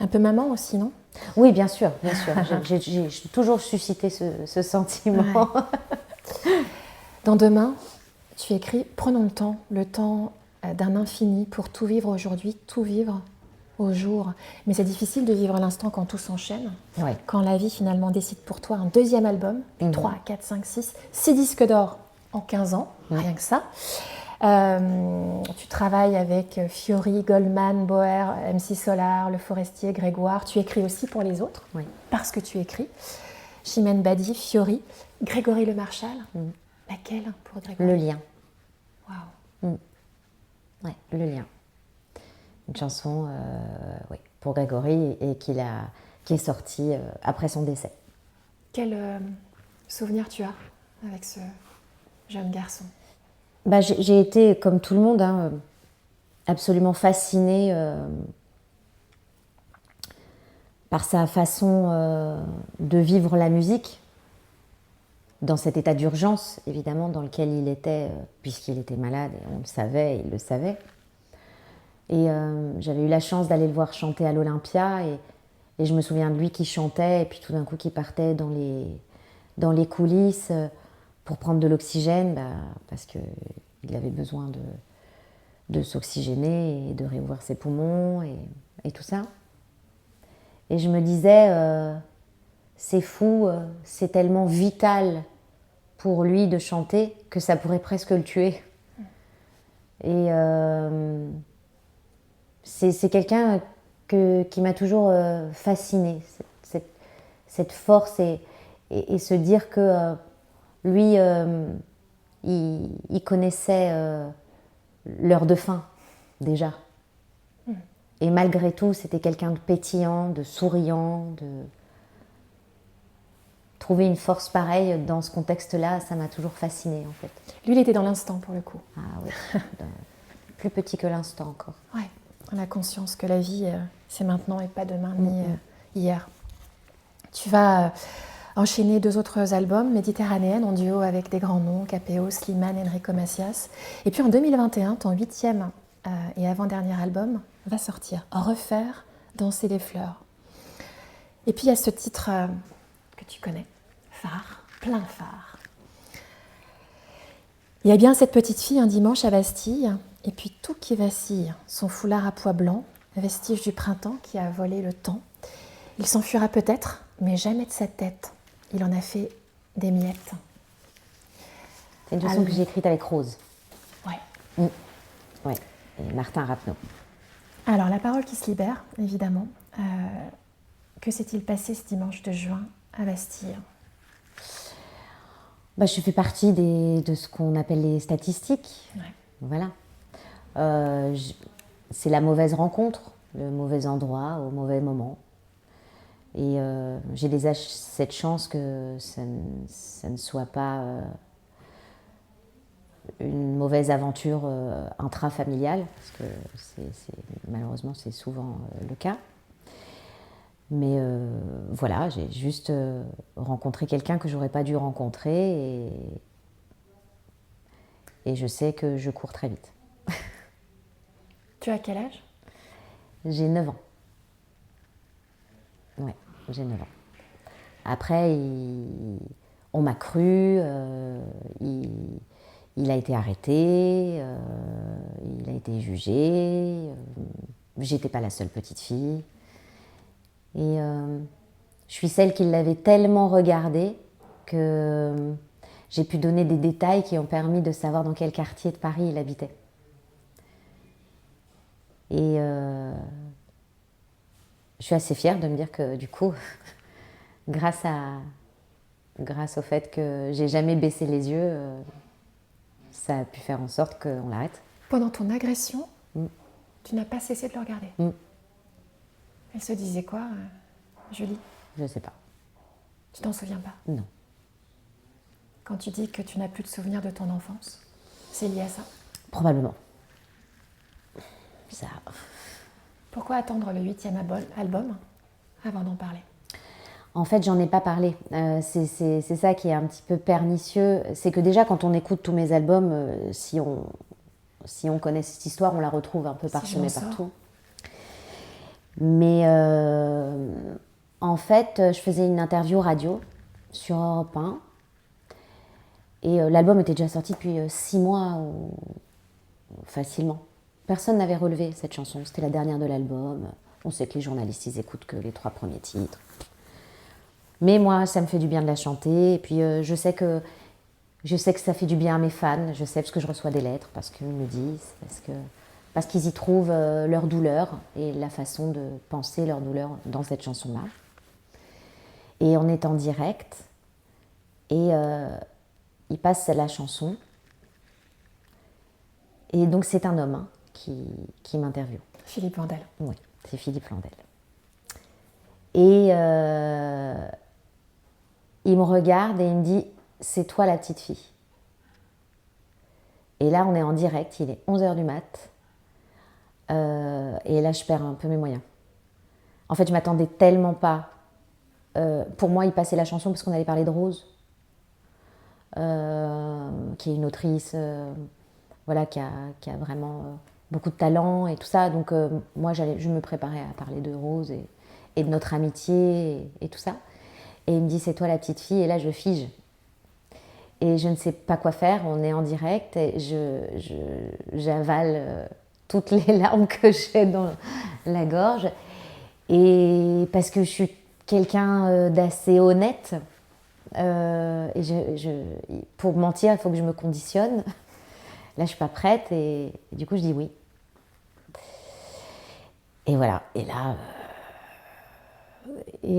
Un peu maman aussi, non? Oui, bien sûr, bien sûr. J'ai toujours suscité ce sentiment. Ouais. Dans Demain, tu écris « Prenons le temps d'un infini pour tout vivre aujourd'hui, tout vivre au jour. » Mais c'est difficile de vivre l'instant quand tout s'enchaîne, Ouais. quand la vie finalement décide pour toi un deuxième album, 3, 4, 5, 6 disques d'or en 15 ans, rien que ça. Tu travailles avec Fiori, Goldman, Boer, MC Solar, Le Forestier, Grégoire. Tu écris aussi pour les autres, Oui. parce que tu écris. Chimène Badi, Fiori, Grégory Le Marchal. Laquelle pour Grégory? Le lien. Waouh. Ouais, le lien. Une chanson oui, pour Grégory et qui est sortie après son décès. Quel souvenir tu as avec ce jeune garçon? Bah, j'ai été, comme tout le monde, absolument fascinée par sa façon de vivre la musique, dans cet état d'urgence, évidemment, dans lequel il était, puisqu'il était malade, et on le savait, il le savait. Et j'avais eu la chance d'aller le voir chanter à l'Olympia, et je me souviens de lui qui chantait, et puis tout d'un coup qui partait dans les coulisses pour prendre de l'oxygène, parce qu'il avait besoin de s'oxygéner et de réouvrir ses poumons et tout ça. Et je me disais, c'est fou, c'est tellement vital pour lui de chanter que ça pourrait presque le tuer. Et c'est quelqu'un qui m'a toujours fascinée, cette force et se dire que lui, il connaissait l'heure de fin, déjà. Et malgré tout, c'était quelqu'un de pétillant, de souriant, de... Trouver une force pareille dans ce contexte-là, ça m'a toujours fascinée en fait. Lui, il était dans l'instant pour le coup. Ah oui, plus petit que l'instant encore. Ouais, on a conscience que la vie, c'est maintenant et pas demain, ni hier. Tu vas enchaîner 2 autres albums méditerranéennes en duo avec des grands noms, Capéo, Slimane, Enrico Macias. Et puis en 2021, ton 8e et avant-dernier album va sortir, Refaire, danser les fleurs. Et puis il y a ce titre que tu connais, Phare, plein phare. Il y a bien cette petite fille un dimanche à Bastille, et puis tout qui vacille, son foulard à pois blanc, vestige du printemps qui a volé le temps. Il s'enfuira peut-être, mais jamais de sa tête. Il en a fait des miettes. C'est une chanson que j'ai écrite avec Rose. Ouais. Ouais. Et Martin Rapneau. Alors, la parole qui se libère, évidemment. Que s'est-il passé ce dimanche de juin à Bastille? Je fais partie de ce qu'on appelle les statistiques. Ouais. Voilà. C'est la mauvaise rencontre, le mauvais endroit, au mauvais moment. Et j'ai cette chance que ça ne soit pas une mauvaise aventure intrafamiliale, parce que malheureusement c'est souvent le cas. Mais voilà, j'ai juste rencontré quelqu'un que j'aurais pas dû rencontrer et je sais que je cours très vite. Tu as quel âge? J'ai 9 ans. Ouais, j'ai 9 ans. Après, on m'a cru, il a été arrêté, il a été jugé, j'étais pas la seule petite fille. Et je suis celle qui l'avait tellement regardé que j'ai pu donner des détails qui ont permis de savoir dans quel quartier de Paris il habitait. Et je suis assez fière de me dire que du coup, grâce au fait que j'ai jamais baissé les yeux, ça a pu faire en sorte qu'on l'arrête. Pendant ton agression, tu n'as pas cessé de le regarder. Elle se disait quoi, Julie? Je sais pas. Tu t'en souviens pas? Non. Quand tu dis que tu n'as plus de souvenirs de ton enfance, c'est lié à ça? Probablement. Ça. Pourquoi attendre le 8e album avant d'en parler? En fait, j'en ai pas parlé. C'est ça qui est un petit peu pernicieux. C'est que déjà, quand on écoute tous mes albums, si on connaît cette histoire, on la retrouve un peu parsemée partout. Mais en fait, je faisais une interview radio sur Europe 1. Et l'album était déjà sorti depuis 6 mois, facilement. Personne n'avait relevé cette chanson. C'était la dernière de l'album. On sait que les journalistes, ils écoutent que les 3 premiers titres. Mais moi, ça me fait du bien de la chanter. Et puis, je sais que ça fait du bien à mes fans. Je sais parce que je reçois des lettres, parce qu'ils me disent, parce qu'ils y trouvent leur douleur et la façon de penser leur douleur dans cette chanson-là. Et on est en direct. Et il passe la chanson. Et donc, c'est un homme qui m'interviewe. Philippe Vandel. Oui, c'est Philippe Vandel. Et il me regarde et il me dit « C'est toi la petite fille ». Et là, on est en direct, il est 11h du mat. Et là, je perds un peu mes moyens. En fait, je m'attendais tellement pas. Pour moi, il passait la chanson parce qu'on allait parler de Rose, qui est une autrice voilà, qui a vraiment beaucoup de talent et tout ça. Donc, moi, je me préparais à parler de Rose et de notre amitié et tout ça. Et il me dit « C'est toi la petite fille ». Et là, je fige. Et je ne sais pas quoi faire. On est en direct et j'avale toutes les larmes que j'ai dans la gorge. Et parce que je suis quelqu'un d'assez honnête. Et pour mentir, il faut que je me conditionne. Là, je ne suis pas prête. Et du coup, je dis oui. Et voilà. Et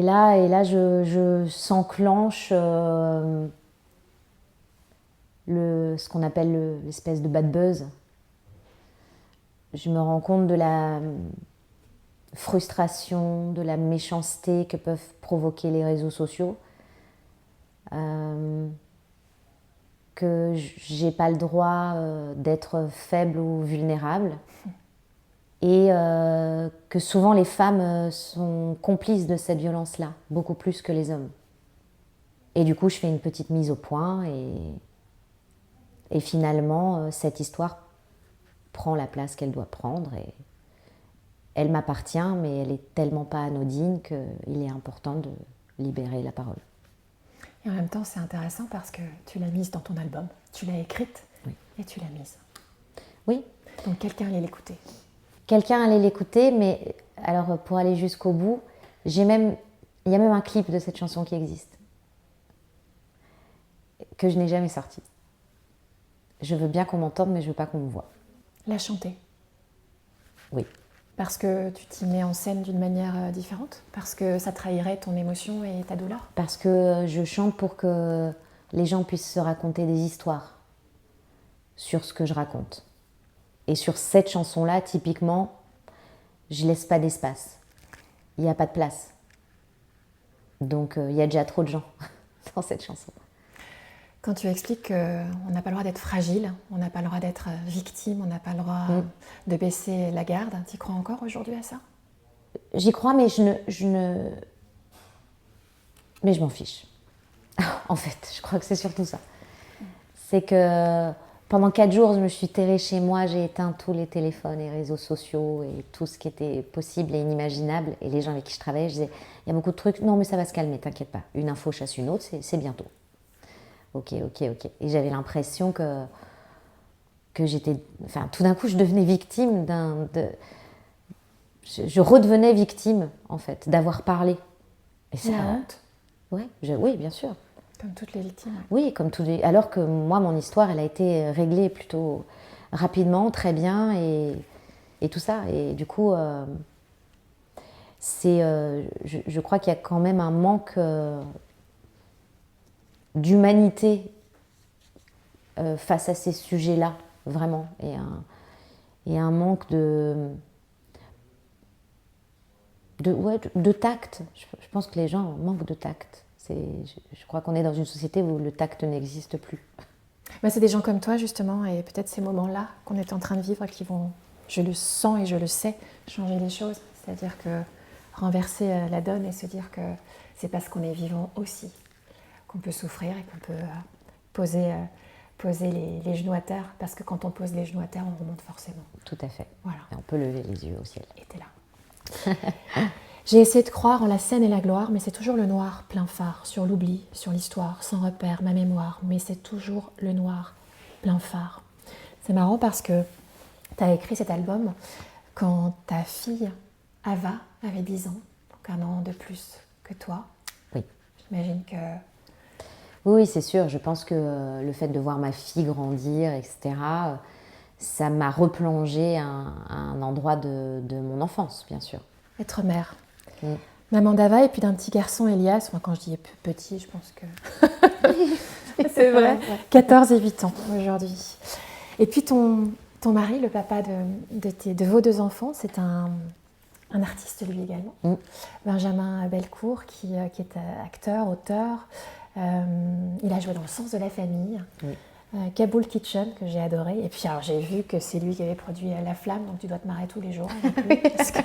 là, je s'enclenche ce qu'on appelle l'espèce de bad buzz. Je me rends compte de frustration, de la méchanceté que peuvent provoquer les réseaux sociaux. Que j'ai pas le droit d'être faible ou vulnérable. Et que souvent les femmes sont complices de cette violence-là, beaucoup plus que les hommes. Et du coup, je fais une petite mise au point et finalement, cette histoire prend la place qu'elle doit prendre. Et elle m'appartient, mais elle est tellement pas anodine qu'il est important de libérer la parole. Et en même temps, c'est intéressant parce que tu l'as mise dans ton album, tu l'as écrite Oui. et tu l'as mise. Oui. Donc quelqu'un allait l'écouter. Quelqu'un allait l'écouter, mais alors pour aller jusqu'au bout, il y a même un clip de cette chanson qui existe, que je n'ai jamais sorti. Je veux bien qu'on m'entende, mais je veux pas qu'on me voie. La chanter. Oui. Parce que tu t'y mets en scène d'une manière différente? Parce que ça trahirait ton émotion et ta douleur? Parce que je chante pour que les gens puissent se raconter des histoires sur ce que je raconte. Et sur cette chanson-là, typiquement, je laisse pas d'espace. Il n'y a pas de place. Donc il y a déjà trop de gens dans cette chanson. Quand tu expliques qu'on n'a pas le droit d'être fragile, on n'a pas le droit d'être victime, on n'a pas le droit de baisser la garde, tu y crois encore aujourd'hui à ça? J'y crois, mais mais je m'en fiche. En fait, je crois que c'est surtout ça. C'est que pendant 4 jours, je me suis terrée chez moi, j'ai éteint tous les téléphones et réseaux sociaux et tout ce qui était possible et inimaginable. Et les gens avec qui je travaillais, je disais, il y a beaucoup de trucs, non mais ça va se calmer, t'inquiète pas. Une info chasse une autre, c'est bientôt. Ok. Et j'avais l'impression que j'étais... Enfin, tout d'un coup, je devenais victime je redevenais victime, en fait, d'avoir parlé. Et ça... La honte? Ouais, oui, bien sûr. Comme toutes les victimes. Oui, comme tous les... Alors que moi, mon histoire, elle a été réglée plutôt rapidement, très bien, et tout ça. Et du coup, je crois qu'il y a quand même un manque d'humanité face à ces sujets-là, vraiment. Et un manque de tact. Je pense que les gens manquent de tact. Je crois qu'on est dans une société où le tact n'existe plus. Bah, c'est des gens comme toi, justement, et peut-être ces moments-là qu'on est en train de vivre qui vont, je le sens et je le sais, changer les choses. C'est-à-dire que renverser la donne et se dire que c'est parce qu'on est vivant aussi qu'on peut souffrir et qu'on peut poser les genoux à terre. Parce que quand on pose les genoux à terre, on remonte forcément. Tout à fait. Voilà. Et on peut lever les yeux au ciel. Et t'es là. J'ai essayé de croire en la scène et la gloire, mais c'est toujours le noir plein phare, sur l'oubli, sur l'histoire, sans repère, ma mémoire, mais c'est toujours le noir plein phare. C'est marrant parce que tu as écrit cet album quand ta fille, Ava, avait 10 ans, donc 1 an de plus que toi. Oui. J'imagine que... Oui, c'est sûr. Je pense que le fait de voir ma fille grandir, etc., ça m'a replongé à un endroit de mon enfance, bien sûr. Être mère. Maman d'Ava et puis d'un petit garçon, Elias. Moi, quand je dis petit, je pense que... c'est vrai. 14 et 8 ans aujourd'hui. Et puis ton mari, le papa de vos 2 enfants, c'est un artiste lui également. Benjamin Belcourt, qui est acteur, auteur. Il a joué dans Le Sens de la famille. Kaboul Kitchen, que j'ai adoré. Et puis alors j'ai vu que c'est lui qui avait produit La Flamme, donc tu dois te marrer tous les jours avec lui. Parce que,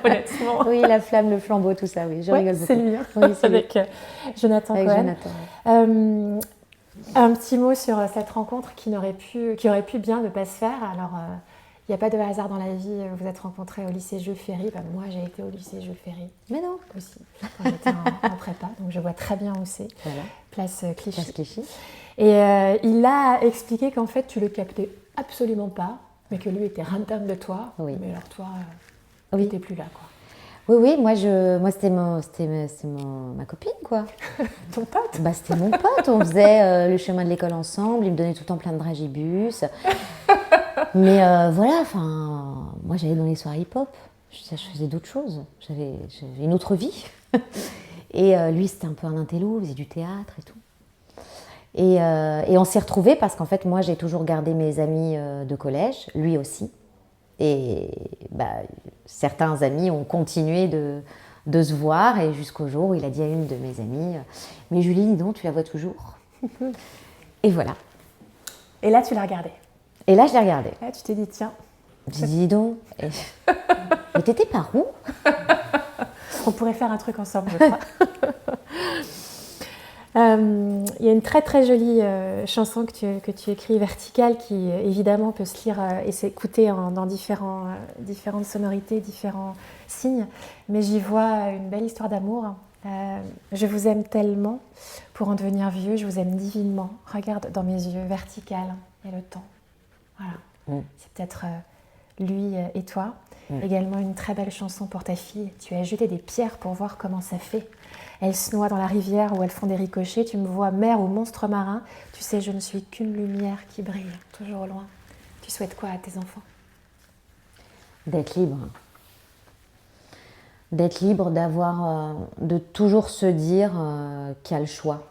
honnêtement... Oui, La Flamme, le flambeau, tout ça, oui, je rigole beaucoup. C'est lui, hein. Oui, c'est avec Jonathan Cohen. Jonathan. Un petit mot sur cette rencontre qui aurait pu bien ne pas se faire. Alors, il n'y a pas de hasard dans la vie. Vous êtes rencontrés au lycée Jules Ferry. Moi, j'ai été au lycée Jules Ferry. Mais non. Aussi, quand j'étais en prépa. Donc, je vois très bien où c'est. Voilà. Place Clichy. Place Clichy. Et il a expliqué qu'en fait, tu le captais absolument pas, mais que lui était rintin de toi. Oui. Mais alors, toi, oui. tu n'étais plus là, quoi. Oui, moi c'était ma copine, quoi. Ton pote? Bah, c'était mon pote, on faisait le chemin de l'école ensemble, il me donnait tout le temps plein de dragibus. Mais voilà, enfin, moi j'allais dans les soirées hip-hop, je faisais d'autres choses, j'avais une autre vie. Et lui c'était un peu un intello, il faisait du théâtre et tout. Et on s'est retrouvés parce qu'en fait moi j'ai toujours gardé mes amis de collège, lui aussi. Et certains amis ont continué de se voir, et jusqu'au jour où il a dit à une de mes amies « Mais Julie, dis donc, tu la vois toujours ?» Et voilà. Et là, tu l'as regardée. Et là, je l'ai regardée. Là, tu t'es dit, tiens. J'ai dit, dis donc, mais t'étais par où? On pourrait faire un truc ensemble, je crois. Il y a une très très jolie chanson que tu écris, Verticale, qui évidemment peut se lire et s'écouter dans différentes sonorités, différents signes. Mais j'y vois une belle histoire d'amour. Je vous aime tellement, pour en devenir vieux, je vous aime divinement. Regarde dans mes yeux, vertical, et le temps. Voilà. C'est peut-être lui et toi. Également une très belle chanson pour ta fille. Tu as jeté des pierres pour voir comment ça fait. Elles se noient dans la rivière où elles font des ricochets. Tu me vois mer ou monstre marin. Tu sais, je ne suis qu'une lumière qui brille, toujours au loin. Tu souhaites quoi à tes enfants? D'être libre. D'être libre, de toujours se dire qu'il y a le choix.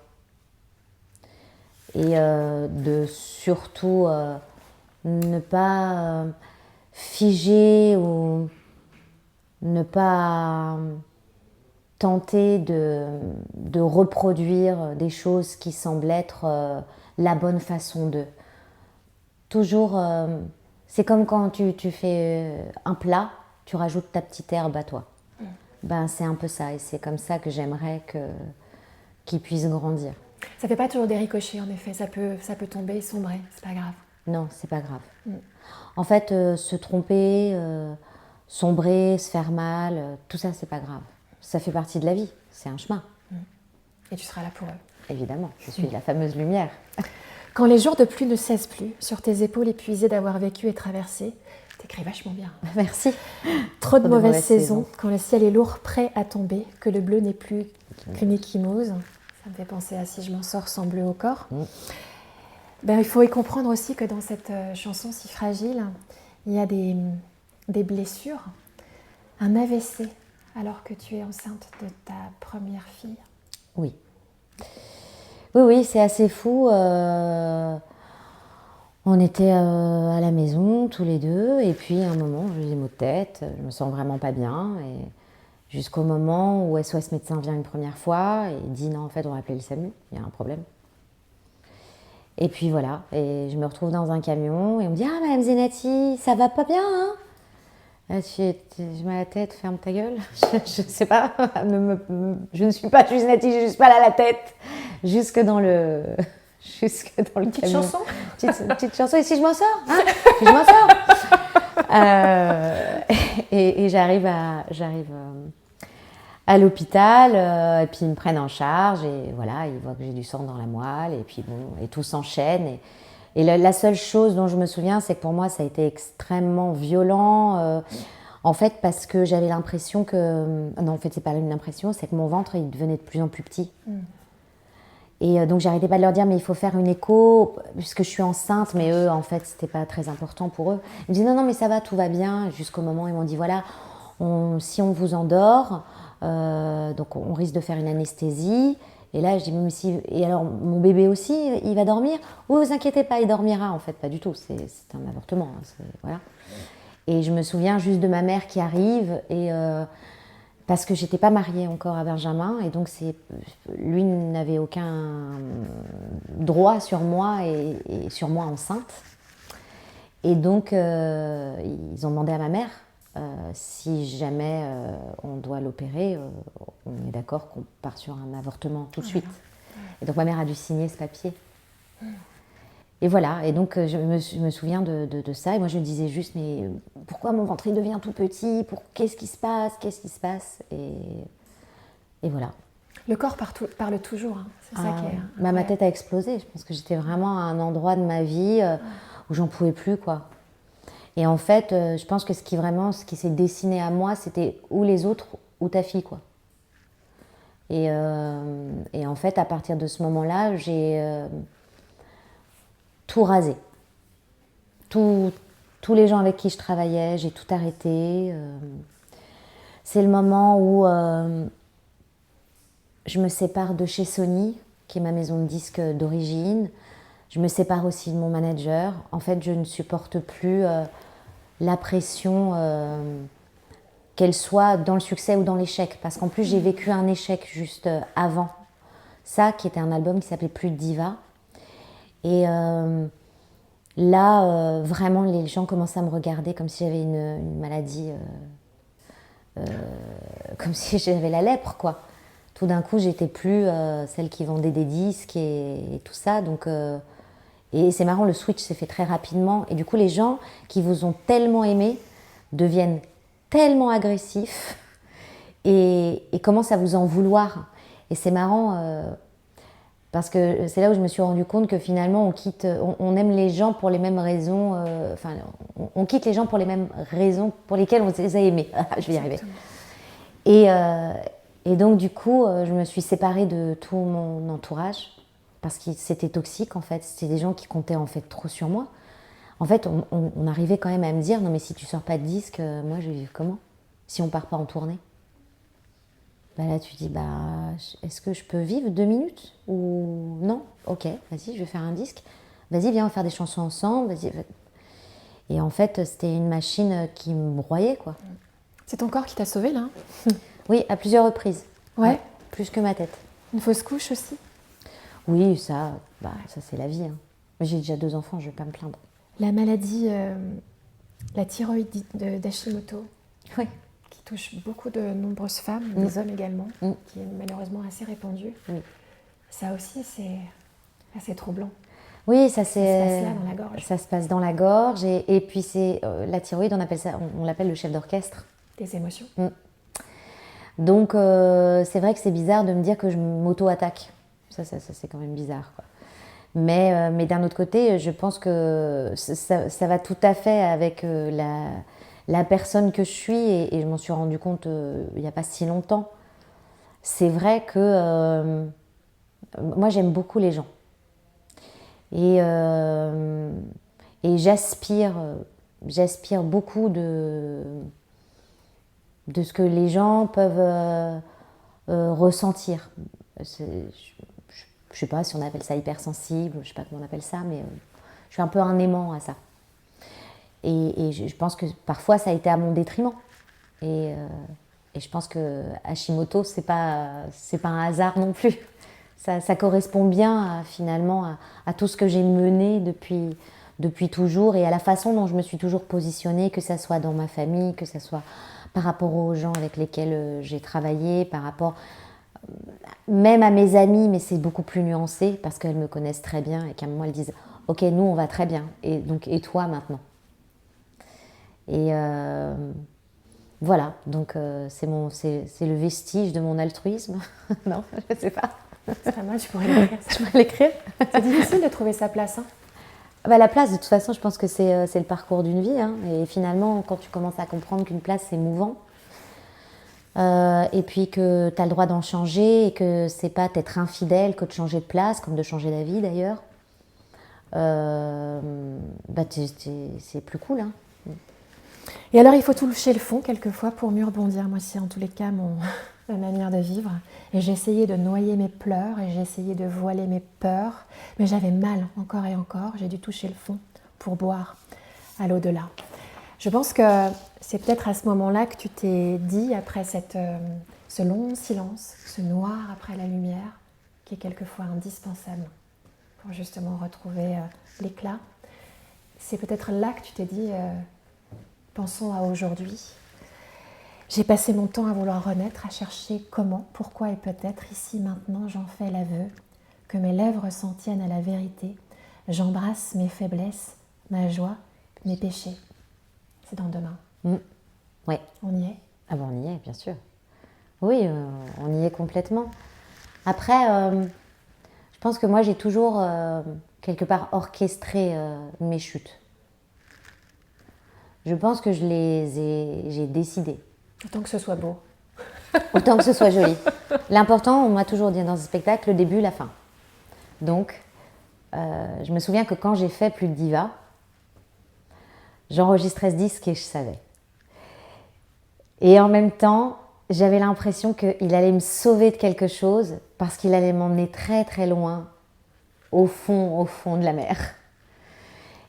Et de surtout ne pas figer ou ne pas tenter de reproduire des choses qui semblent être la bonne façon de. Toujours, c'est comme quand tu fais un plat, tu rajoutes ta petite herbe à toi. C'est un peu ça, et c'est comme ça que j'aimerais qu'il puisse grandir. Ça fait pas toujours des ricochets, en effet, ça peut tomber et sombrer, c'est pas grave. Non, c'est pas grave. En fait, se tromper, sombrer, se faire mal, tout ça, c'est pas grave. Ça fait partie de la vie, c'est un chemin. Et tu seras là pour eux. Évidemment, je suis la fameuse lumière. Quand les jours de pluie ne cessent plus, sur tes épaules épuisées d'avoir vécu et traversé, t'écris vachement bien. Merci. Trop de mauvaises saisons, quand le ciel est lourd, prêt à tomber, que le bleu n'est plus qu'une échymose. Ça me fait penser à Si je m'en sors sans bleu au corps. Il faut y comprendre aussi que dans cette chanson si fragile, il y a des blessures, un AVC, alors que tu es enceinte de ta première fille. Oui. Oui, c'est assez fou. On était à la maison, tous les deux, et puis à un moment, j'ai des maux de tête, je me sens vraiment pas bien, et jusqu'au moment où SOS médecin vient une première fois et dit non, en fait, on va appeler le SAMU, il y a un problème. Et puis voilà, et je me retrouve dans un camion, et on me dit « Ah, Madame Zenati, ça va pas bien, hein ?» Je mets la tête, ferme ta gueule. Je sais pas, je ne suis pas Zenati, j'ai juste pas là la tête. Jusque dans le Petite camion. chanson. Petite chanson, et si je m'en sors, hein, si je m'en sors. Et j'arrive à l'hôpital, et puis ils me prennent en charge, et voilà, ils voient que j'ai du sang dans la moelle, et puis bon, et tout s'enchaîne. Et la seule chose dont je me souviens, c'est que pour moi, ça a été extrêmement violent, en fait, parce que j'avais l'impression que... Non, en fait, c'est pas une impression, c'est que mon ventre, il devenait de plus en plus petit. Et donc, j'arrêtais pas de leur dire, mais il faut faire une écho, puisque je suis enceinte, mais eux, en fait, c'était pas très important pour eux. Ils me disaient, non, mais ça va, tout va bien, jusqu'au moment où ils m'ont dit, voilà, si on vous endort, donc on risque de faire une anesthésie. Et là, je dis, mais si... Et alors, mon bébé aussi, il va dormir? Oui, vous inquiétez pas, il dormira. En fait, pas du tout, c'est un avortement. Voilà. Et je me souviens juste de ma mère qui arrive, et parce que j'étais pas mariée encore à Benjamin, et donc lui n'avait aucun droit sur moi, et sur moi enceinte. Et donc, ils ont demandé à ma mère, si jamais on doit l'opérer, on est d'accord qu'on part sur un avortement tout de suite. Et donc ma mère a dû signer ce papier. Et voilà, et donc je me souviens de ça, et moi je me disais juste, mais pourquoi mon ventre il devient tout petit? Qu'est-ce qui se passe? Et voilà. Le corps parle toujours, hein. C'est ça qui est... Ma tête a explosé, je pense que j'étais vraiment à un endroit de ma vie où j'en pouvais plus, quoi. Et en fait, je pense que ce qui s'est dessiné à moi, c'était ou les autres ou ta fille, quoi. Et en fait, à partir de ce moment-là, j'ai tout rasé. Tous les gens avec qui je travaillais, j'ai tout arrêté. C'est le moment où je me sépare de chez Sony, qui est ma maison de disques d'origine. Je me sépare aussi de mon manager. En fait, je ne supporte plus la pression, qu'elle soit dans le succès ou dans l'échec. Parce qu'en plus, j'ai vécu un échec juste avant ça, qui était un album qui s'appelait Plus de diva. Et là, vraiment, les gens commençaient à me regarder comme si j'avais une maladie, comme si j'avais la lèpre, quoi. Tout d'un coup, j'étais plus celle qui vendait des disques et tout ça. Donc, et c'est marrant, le switch s'est fait très rapidement. Et du coup, les gens qui vous ont tellement aimé deviennent tellement agressifs et commencent à vous en vouloir. Et c'est marrant parce que c'est là où je me suis rendu compte que finalement, on aime les gens pour les mêmes raisons. On quitte les gens pour les mêmes raisons pour lesquelles on les a aimés. Je vais y arriver. Et donc, du coup, je me suis séparée de tout mon entourage parce que c'était toxique, en fait. C'était des gens qui comptaient, en fait, trop sur moi. En fait, on arrivait quand même à me dire « Non, mais si tu sors pas de disque, moi, je vais vivre comment? Si on part pas en tournée ?» Bah là, tu dis « Est-ce que je peux vivre 2 minutes? Ou non? Ok, vas-y, je vais faire un disque. Vas-y, viens, on va faire des chansons ensemble. Vas-y. » Et en fait, c'était une machine qui me broyait, quoi. C'est ton corps qui t'a sauvée, là? Oui, à plusieurs reprises. Ouais. Plus que ma tête. Une fausse couche aussi? Oui, ça c'est la vie. Hein. J'ai déjà 2 enfants, je vais pas me plaindre. La maladie, la thyroïde d'Hashimoto, Oui. qui touche beaucoup de nombreuses femmes, des hommes également, qui est malheureusement assez répandue. Oui. Ça aussi, c'est assez troublant. Oui, Ça se passe là, dans la gorge. Ça se passe dans la gorge. Et puis, c'est la thyroïde, on l'appelle le chef d'orchestre. Des émotions. Donc, c'est vrai que c'est bizarre de me dire que je m'auto-attaque. Ça c'est quand même bizarre, quoi. Mais d'un autre côté, je pense que ça va tout à fait avec la personne que je suis et je m'en suis rendu compte il n'y a pas si longtemps. C'est vrai que moi, j'aime beaucoup les gens. Et j'aspire beaucoup de ce que les gens peuvent ressentir. Je sais pas si on appelle ça hypersensible, je sais pas comment on appelle ça, mais je suis un peu un aimant à ça. Et je pense que parfois ça a été à mon détriment. Et je pense que Hashimoto, c'est pas un hasard non plus. Ça correspond bien finalement à tout ce que j'ai mené depuis toujours et à la façon dont je me suis toujours positionnée, que ça soit dans ma famille, que ça soit par rapport aux gens avec lesquels j'ai travaillé, par rapport même à mes amies, mais c'est beaucoup plus nuancé parce qu'elles me connaissent très bien et qu'à un moment elles disent « Ok, nous on va très bien, et toi maintenant ?» Et voilà, donc c'est le vestige de mon altruisme. Non, je sais pas. C'est pas mal, je pourrais l'écrire. Je pourrais l'écrire. C'est difficile de trouver sa place, hein. La place, de toute façon, je pense que c'est le parcours d'une vie. Hein. Et finalement, quand tu commences à comprendre qu'une place, c'est mouvant, et puis que tu as le droit d'en changer, et que c'est pas d'être infidèle que de changer de place, comme de changer d'avis d'ailleurs, c'est plus cool. Hein. Et alors, il faut toucher le fond quelquefois pour mieux rebondir. Moi, c'est en tous les cas ma manière de vivre. Et j'ai essayé de noyer mes pleurs et j'ai essayé de voiler mes peurs. Mais j'avais mal encore et encore. J'ai dû toucher le fond pour boire à l'au-delà. Je pense que c'est peut-être à ce moment-là que tu t'es dit, après ce long silence, ce noir après la lumière, qui est quelquefois indispensable pour justement retrouver l'éclat. C'est peut-être là que tu t'es dit, pensons à aujourd'hui. J'ai passé mon temps à vouloir renaître, à chercher comment, pourquoi et peut-être, ici, maintenant, j'en fais l'aveu, que mes lèvres s'en tiennent à la vérité, j'embrasse mes faiblesses, ma joie, mes péchés. C'est dans demain. Ouais. On y est? Ah on y est, bien sûr. Oui, on y est complètement. Après, je pense que moi, j'ai toujours, quelque part, orchestré mes chutes. Je pense que j'ai décidé. Autant que ce soit beau. Autant que ce soit joli. L'important, on m'a toujours dit dans ce spectacle, le début, la fin. Donc, je me souviens que quand j'ai fait Plus de diva, j'enregistrais ce disque et je savais. Et en même temps, j'avais l'impression qu'il allait me sauver de quelque chose parce qu'il allait m'emmener très très loin, au fond de la mer.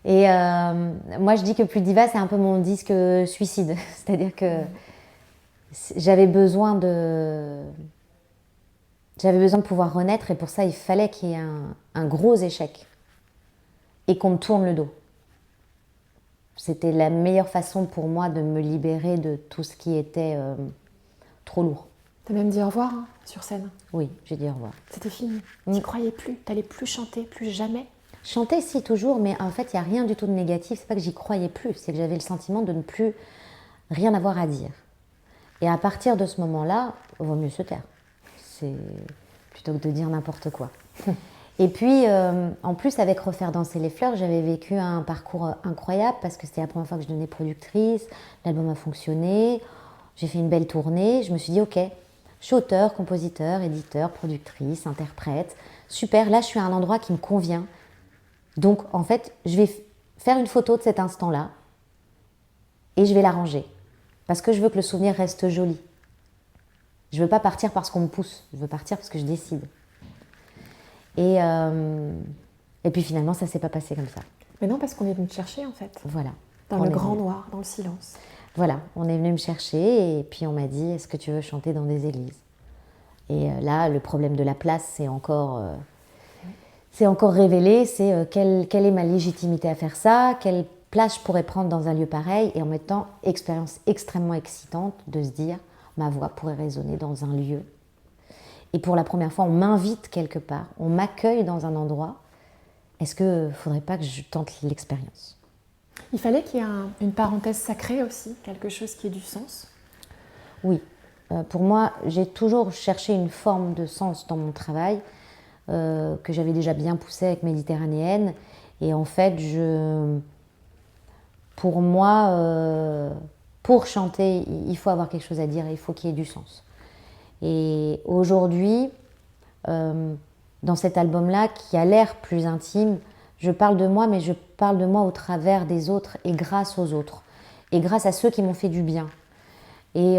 Et moi, je dis que Plus Diva, c'est un peu mon disque suicide. C'est-à-dire que j'avais besoin de pouvoir renaître, et pour ça, il fallait qu'il y ait un gros échec et qu'on me tourne le dos. C'était la meilleure façon pour moi de me libérer de tout ce qui était trop lourd. T'as même dit au revoir hein, sur scène. Oui, j'ai dit au revoir. C'était fini. Tu croyais plus, t'allais plus chanter, plus jamais. Chanter, si, toujours, mais en fait, il n'y a rien du tout de négatif. C'est pas que j'y croyais plus, c'est que j'avais le sentiment de ne plus rien avoir à dire. Et à partir de ce moment-là, il vaut mieux se taire. C'est plutôt que de dire n'importe quoi. Et puis, en plus, avec Refaire danser les fleurs, j'avais vécu un parcours incroyable parce que c'était la première fois que je devenais productrice. L'album a fonctionné, j'ai fait une belle tournée. Je me suis dit, ok, je suis auteur, compositeur, éditeur, productrice, interprète. Super, là, je suis à un endroit qui me convient. Donc, en fait, je vais faire une photo de cet instant-là et je vais la ranger. Parce que je veux que le souvenir reste joli. Je ne veux pas partir parce qu'on me pousse, je veux partir parce que je décide. Et puis finalement, ça ne s'est pas passé comme ça. Mais non, parce qu'on est venu te chercher en fait. Voilà. Dans le grand noir, dans le silence. Voilà, on est venu me chercher et puis on m'a dit, est-ce que tu veux chanter dans des églises? Et là, le problème de la place, c'est encore révélé, c'est quelle est ma légitimité à faire ça, quelle place je pourrais prendre dans un lieu pareil, et en même temps, expérience extrêmement excitante de se dire, ma voix pourrait résonner dans un lieu. Et pour la première fois, on m'invite quelque part, on m'accueille dans un endroit. Est-ce qu'il ne faudrait pas que je tente l'expérience? Il fallait qu'il y ait une parenthèse sacrée aussi, quelque chose qui ait du sens. Oui. Pour moi, j'ai toujours cherché une forme de sens dans mon travail, que j'avais déjà bien poussé avec Méditerranéenne. Et en fait, pour moi, pour chanter, il faut avoir quelque chose à dire, il faut qu'il y ait du sens. Et aujourd'hui, dans cet album-là, qui a l'air plus intime, je parle de moi, mais je parle de moi au travers des autres et grâce aux autres. Et grâce à ceux qui m'ont fait du bien. Et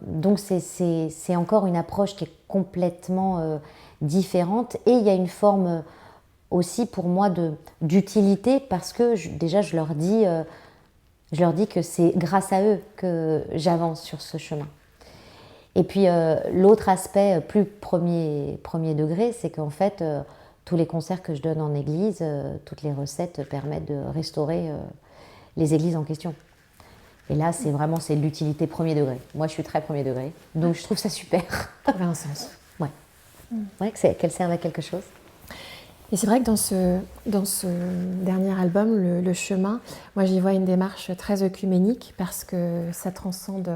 donc, c'est encore une approche qui est complètement différente. Et il y a une forme aussi pour moi d'utilité parce que déjà, je leur dis que c'est grâce à eux que j'avance sur ce chemin. Et puis l'autre aspect plus premier degré, c'est qu'en fait, tous les concerts que je donne en église, toutes les recettes permettent de restaurer les églises en question. Et là, c'est l'utilité premier degré. Moi, je suis très premier degré, donc je trouve ça super. Ça avait un sens. Ouais. Ouais, qu'elle serve à quelque chose. Et c'est vrai que dans ce dernier album, le chemin, moi j'y vois une démarche très œcuménique parce que ça transcende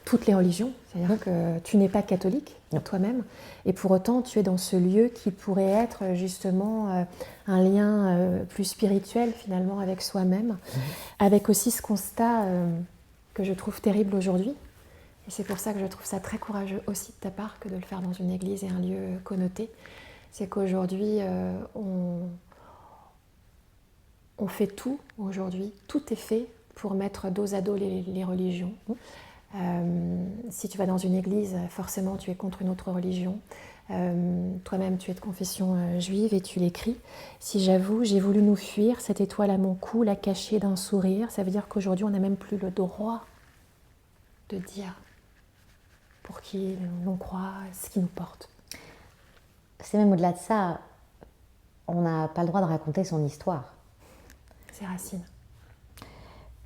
toutes les religions, c'est-à-dire que tu n'es pas catholique toi-même, et pour autant tu es dans ce lieu qui pourrait être justement un lien plus spirituel finalement avec soi-même, avec aussi ce constat que je trouve terrible aujourd'hui, et c'est pour ça que je trouve ça très courageux aussi de ta part que de le faire dans une église et un lieu connoté, c'est qu'aujourd'hui on fait tout aujourd'hui, tout est fait pour mettre dos à dos les religions. Si tu vas dans une église, forcément tu es contre une autre religion. Toi-même tu es de confession juive et tu l'écris. Si j'avoue, j'ai voulu nous fuir, cette étoile à mon cou, la cacher d'un sourire. Ça veut dire qu'aujourd'hui on n'a même plus le droit de dire pour qui l'on croit, ce qui nous porte. C'est même au-delà de ça, on n'a pas le droit de raconter son histoire. C'est Racine.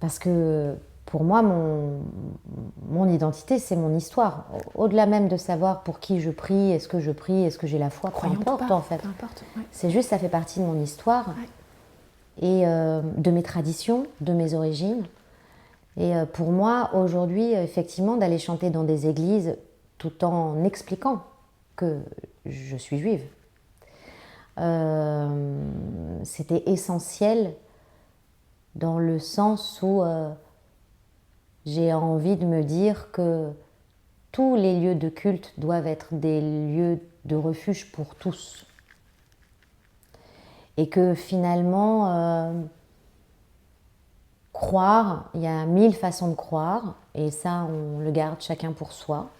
Parce que pour moi, mon identité, c'est mon histoire. Au-delà même de savoir pour qui je prie, est-ce que j'ai la foi, peu importe en fait. Ouais. C'est juste, ça fait partie de mon histoire et de mes traditions, de mes origines. Et pour moi, aujourd'hui, effectivement, d'aller chanter dans des églises tout en expliquant que je suis juive, c'était essentiel dans le sens où j'ai envie de me dire que tous les lieux de culte doivent être des lieux de refuge pour tous. Et que finalement, croire, il y a 1000 façons de croire, et ça, on le garde chacun pour soi.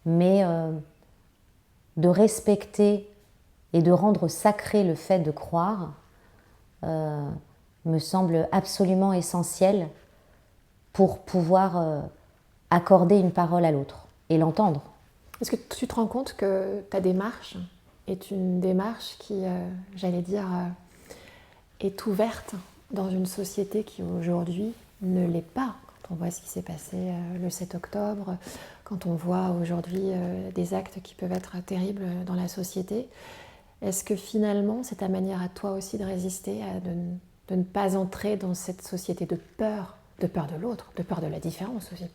Mais de respecter et de rendre sacré le fait de croire me semble absolument essentiel pour pouvoir accorder une parole à l'autre et l'entendre. Est-ce que tu te rends compte que ta démarche est une démarche qui, j'allais dire, est ouverte dans une société qui aujourd'hui ne l'est pas? Quand on voit ce qui s'est passé le 7 octobre, quand on voit aujourd'hui des actes qui peuvent être terribles dans la société, est-ce que finalement c'est ta manière à toi aussi de résister, de ne pas entrer dans cette société de peur de l'autre, de peur de la différence aussi?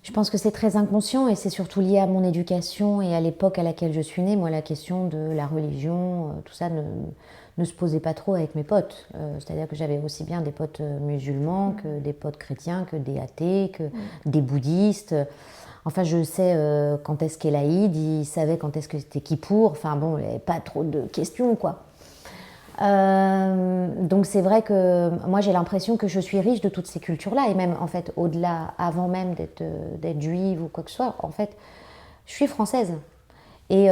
Je pense que c'est très inconscient et c'est surtout lié à mon éducation et à l'époque à laquelle je suis née. Moi, la question de la religion, tout ça ne se posait pas trop avec mes potes. C'est-à-dire que j'avais aussi bien des potes musulmans que des potes chrétiens, que des athées, que des bouddhistes. Enfin, je sais quand est-ce qu'est l'Aïd, ils savaient quand est-ce que c'était Kippour. Enfin bon, il n'y avait pas trop de questions, quoi. Donc c'est vrai que moi j'ai l'impression que je suis riche de toutes ces cultures-là et même en fait au-delà, avant même d'être juive ou quoi que ce soit, en fait je suis française et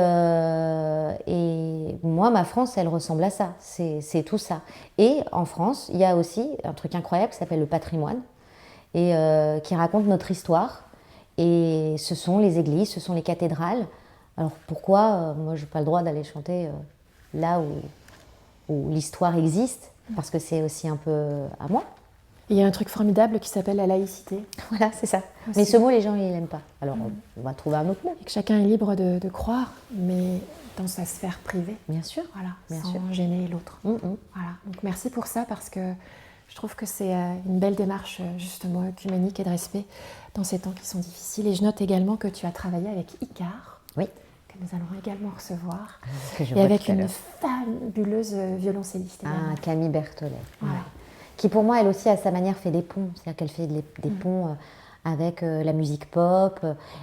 moi ma France elle ressemble à ça, c'est tout ça. Et en France il y a aussi un truc incroyable qui s'appelle le patrimoine et qui raconte notre histoire et ce sont les églises, ce sont les cathédrales. Alors pourquoi moi je n'ai pas le droit d'aller chanter là où l'histoire existe, parce que c'est aussi un peu à moi. Il y a un truc formidable qui s'appelle la laïcité. Voilà, c'est ça. Aussi. Mais ce mot, les gens, ils l'aiment pas. Alors, on va trouver un autre mot. Et que chacun est libre de croire, mais dans sa sphère privée. Bien sûr. Voilà, bien sans sûr. gêner l'autre. Voilà. Donc merci pour ça, parce que je trouve que c'est une belle démarche, justement, œcuménique et de respect dans ces temps qui sont difficiles. Et je note également que tu as travaillé avec Icare. Oui. Nous allons également recevoir, et avec une fabuleuse violoncelliste. Camille Berthollet, voilà. Qui pour moi, elle aussi, à sa manière, fait des ponts. C'est-à-dire qu'elle fait des ponts avec la musique pop,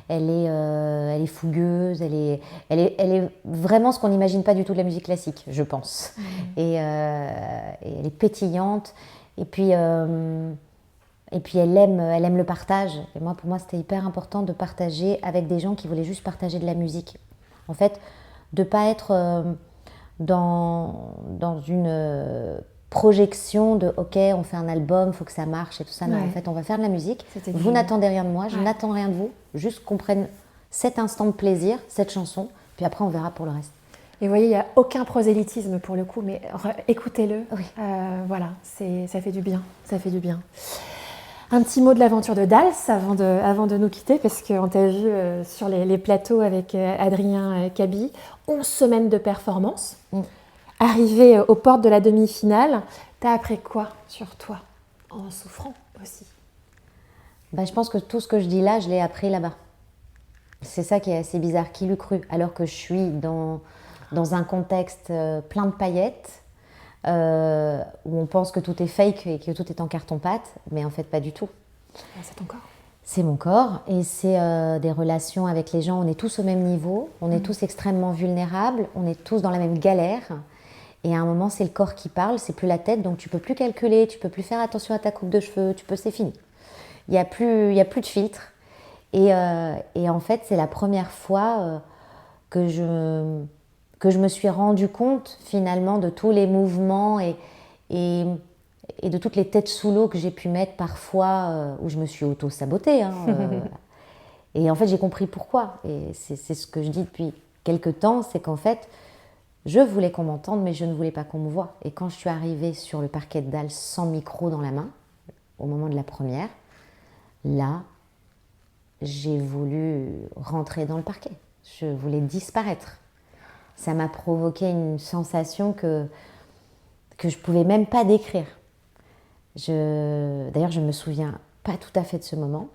elle est fougueuse, elle est vraiment ce qu'on n'imagine pas du tout de la musique classique, je pense. Et elle est pétillante, et puis elle aime le partage. Et moi, pour moi, c'était hyper important de partager avec des gens qui voulaient juste partager de la musique. En fait, de ne pas être dans une projection de « ok, on fait un album, il faut que ça marche » et tout ça. Non, en fait, on va faire de la musique. Vous n'attendez rien de moi, je n'attends rien de vous. Juste qu'on prenne cet instant de plaisir, cette chanson, puis après, on verra pour le reste. Et vous voyez, il n'y a aucun prosélytisme pour le coup, mais écoutez-le. Oui. Voilà, ça fait du bien. Ça fait du bien. Un petit mot de l'aventure de Dals avant de nous quitter, parce qu'on t'a vu sur les plateaux avec Adrien Cabi. 11 semaines de performance. Arrivé aux portes de la demi-finale, t'as appris quoi sur toi, en souffrant aussi? Je pense que tout ce que je dis là, je l'ai appris là-bas. C'est ça qui est assez bizarre. Qui l'eût cru? Alors que je suis dans un contexte plein de paillettes, où on pense que tout est fake et que tout est en carton-pâte, mais en fait pas du tout. C'est ton corps. C'est mon corps et c'est des relations avec les gens. On est tous au même niveau, on est tous extrêmement vulnérables, on est tous dans la même galère. Et à un moment, c'est le corps qui parle, c'est plus la tête, donc tu peux plus calculer, tu peux plus faire attention à ta coupe de cheveux, c'est fini. Il y a plus de filtre. Et en fait, c'est la première fois que je me suis rendu compte finalement de tous les mouvements et de toutes les têtes sous l'eau que j'ai pu mettre parfois, où je me suis auto-sabotée. Et en fait, j'ai compris pourquoi. Et c'est ce que je dis depuis quelques temps, c'est qu'en fait, je voulais qu'on m'entende, mais je ne voulais pas qu'on me voie. Et quand je suis arrivée sur le parquet de Dals sans micro dans la main, au moment de la première, là, j'ai voulu rentrer dans le parquet. Je voulais disparaître. Ça m'a provoqué une sensation que je ne pouvais même pas décrire. D'ailleurs, je ne me souviens pas tout à fait de ce moment,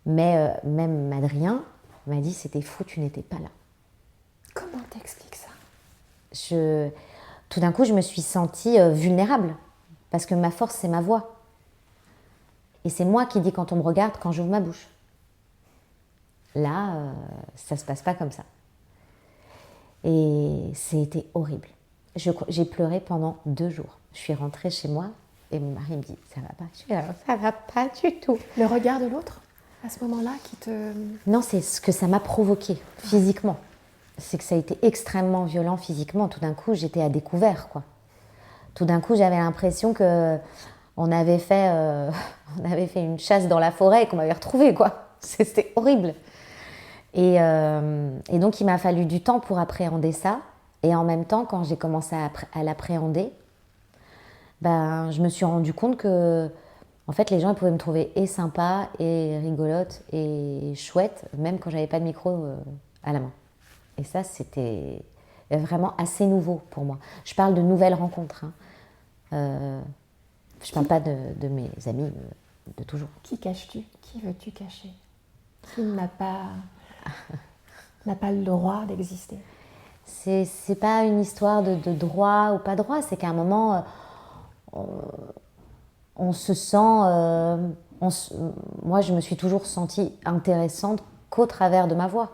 mais même Adrien m'a dit « c'était fou, tu n'étais pas là ». Comment t'expliques ça? Tout d'un coup, je me suis sentie vulnérable, parce que ma force, c'est ma voix. Et c'est moi qui dis quand on me regarde, quand j'ouvre ma bouche. Là, ça ne se passe pas comme ça. Et c'était horrible. J'ai pleuré pendant 2 jours. Je suis rentrée chez moi et mon mari me dit « ça va pas ?» Je dis « alors, ça va pas du tout ». Le regard de l'autre, à ce moment-là, qui te... Non, c'est ce que ça m'a provoqué, physiquement. c'est que ça a été extrêmement violent physiquement. Tout d'un coup, j'étais à découvert, quoi. Tout d'un coup, j'avais l'impression que on avait fait une chasse dans la forêt et qu'on m'avait retrouvée, quoi. C'était horrible. Et donc, il m'a fallu du temps pour appréhender ça. Et en même temps, quand j'ai commencé à l'appréhender, ben, je me suis rendu compte que, en fait, les gens ils pouvaient me trouver et sympa, et rigolote, et chouette, même quand j'avais pas de micro à la main. Et ça, c'était vraiment assez nouveau pour moi. Je parle de nouvelles rencontres. Hein. Je parle pas de mes amis de toujours. Qui caches-tu? Qui veux-tu cacher? Qui n'a pas le droit d'exister? C'est pas une histoire de droit ou pas droit, c'est qu'à un moment, on se sent... moi, je me suis toujours sentie intéressante qu'au travers de ma voix.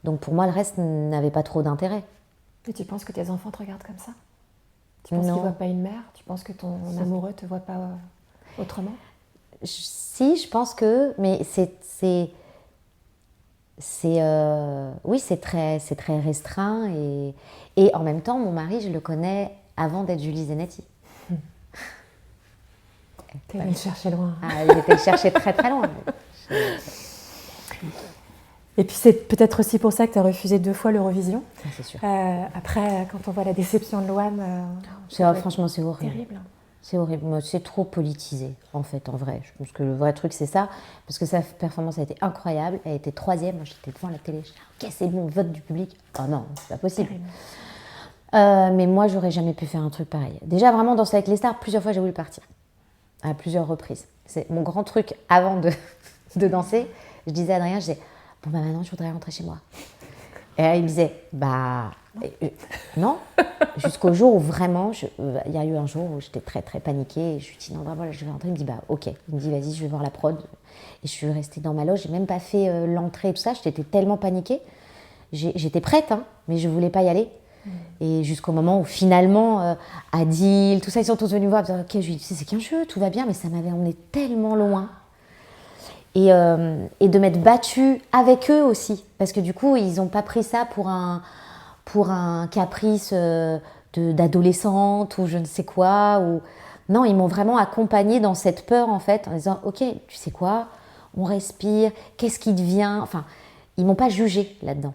Donc pour moi, le reste n'avait pas trop d'intérêt. Et tu penses que tes enfants te regardent comme ça? Tu penses qu'ils ne voient pas une mère? Tu penses que ton amoureux ne te voit pas autrement? Si, je pense que... Mais oui, c'est très restreint. Et en même temps, mon mari, je le connais avant d'être Julie Zenetti. T'es allée le chercher loin. Ah, il était le chercher très très loin. Et puis c'est peut-être aussi pour ça que tu as refusé 2 fois l'Eurovision. Ah, c'est sûr. Après, quand on voit la déception de Loane, franchement, c'est horrible. Terrible. C'est horrible. C'est trop politisé, en fait, en vrai. Je pense que le vrai truc, c'est ça. Parce que sa performance a été incroyable. Elle était 3e. Moi, j'étais devant la télé. Je disais, ok, c'est bon, vote du public. Oh non, c'est pas possible. Mais moi, j'aurais jamais pu faire un truc pareil. Déjà, vraiment, Danser avec les stars, plusieurs fois, j'ai voulu partir. À plusieurs reprises. C'est mon grand truc avant de danser. Je disais à Adrien, je disais, bon, bah maintenant, je voudrais rentrer chez moi. Et là, il me disait, bah, non. Jusqu'au jour où vraiment, il y a eu un jour où j'étais très, très paniquée. Et je lui dis, non, vraiment, là, je vais rentrer. Il me dit, bah, ok. Il me dit, vas-y, je vais voir la prod. Et je suis restée dans ma loge. J'ai même pas fait l'entrée et tout ça. J'étais tellement paniquée. J'étais prête, hein, mais je voulais pas y aller. Et jusqu'au moment où finalement, Adil, tout ça, ils sont tous venus voir. Ok, je lui dis, c'est qu'un jeu, tout va bien, mais ça m'avait emmené tellement loin. Et de m'être battue avec eux aussi. Parce que du coup, ils n'ont pas pris ça pour un caprice d'adolescente ou je ne sais quoi. Non, ils m'ont vraiment accompagnée dans cette peur, en fait, en disant, ok, tu sais quoi, on respire, qu'est-ce qui devient. Enfin, ils m'ont pas jugée là-dedans.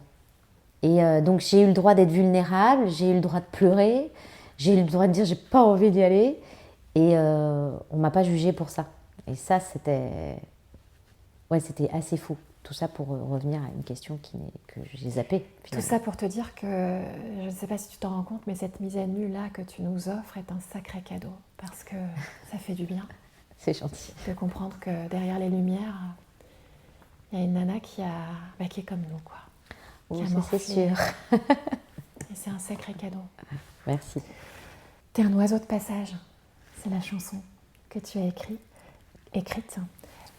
Et donc, j'ai eu le droit d'être vulnérable, j'ai eu le droit de pleurer, j'ai eu le droit de dire, j'ai pas envie d'y aller. Et on m'a pas jugée pour ça. Et ça, c'était assez fou. Tout ça pour revenir à une question que j'ai zappée. Tout ça pour te dire que, je ne sais pas si tu t'en rends compte, mais cette mise à nu-là que tu nous offres est un sacré cadeau. Parce que ça fait du bien. C'est gentil. De comprendre que derrière les lumières, il y a une nana qui est comme nous, quoi. Oui, c'est sûr. Et c'est un sacré cadeau. Merci. T'es un oiseau de passage. C'est la chanson que tu as écrite.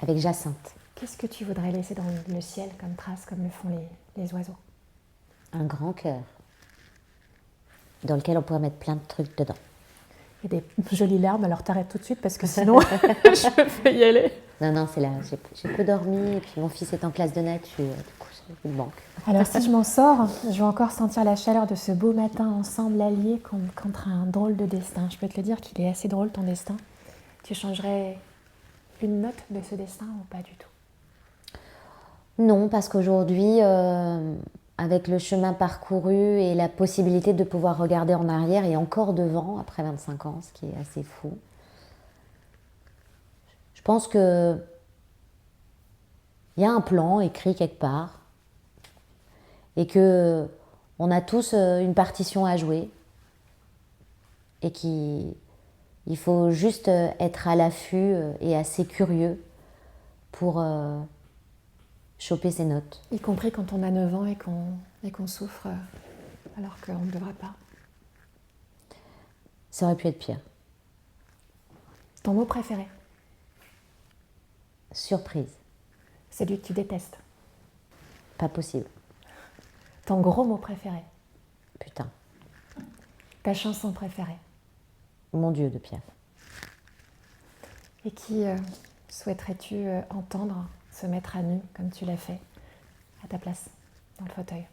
Avec Jacinthe. Qu'est-ce que tu voudrais laisser dans le ciel comme trace, comme le font les oiseaux? Un grand cœur, dans lequel on pourrait mettre plein de trucs dedans. Et des jolies larmes, alors t'arrêtes tout de suite parce que sinon, je vais y aller. Non, c'est là, j'ai peu dormi, et puis mon fils est en classe de nature, du coup, j'ai une banque. Alors si je m'en sors, je vais encore sentir la chaleur de ce beau matin ensemble alliés contre un drôle de destin. Je peux te le dire qu'il est assez drôle ton destin. Tu changerais une note de ce destin ou pas du tout? Non, parce qu'aujourd'hui, avec le chemin parcouru et la possibilité de pouvoir regarder en arrière et encore devant, après 25 ans, ce qui est assez fou, je pense que il y a un plan écrit quelque part et que on a tous une partition à jouer et qu'il faut juste être à l'affût et assez curieux pour choper ses notes. Y compris quand on a 9 ans et qu'on souffre alors qu'on ne devrait pas. Ça aurait pu être pire. Ton mot préféré? Surprise. Celui que tu détestes? Pas possible. Ton gros mot préféré? Putain. Ta chanson préférée? Mon Dieu de Piaf. Et qui souhaiterais-tu entendre se mettre à nu comme tu l'as fait à ta place dans le fauteuil?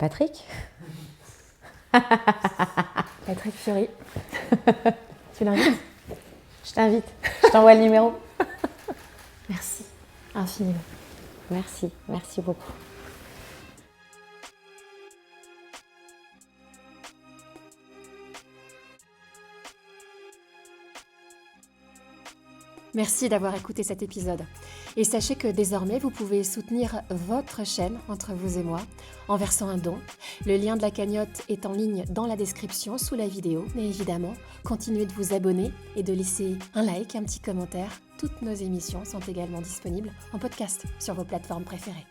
Patrick? Patrick Fiori. Tu l'invites? Je t'invite. Je t'envoie le numéro. Merci infiniment. Merci beaucoup. Merci d'avoir écouté cet épisode. Et sachez que désormais, vous pouvez soutenir votre chaîne Entre vous et moi en versant un don. Le lien de la cagnotte est en ligne dans la description sous la vidéo. Mais évidemment, continuez de vous abonner et de laisser un like, un petit commentaire. Toutes nos émissions sont également disponibles en podcast sur vos plateformes préférées.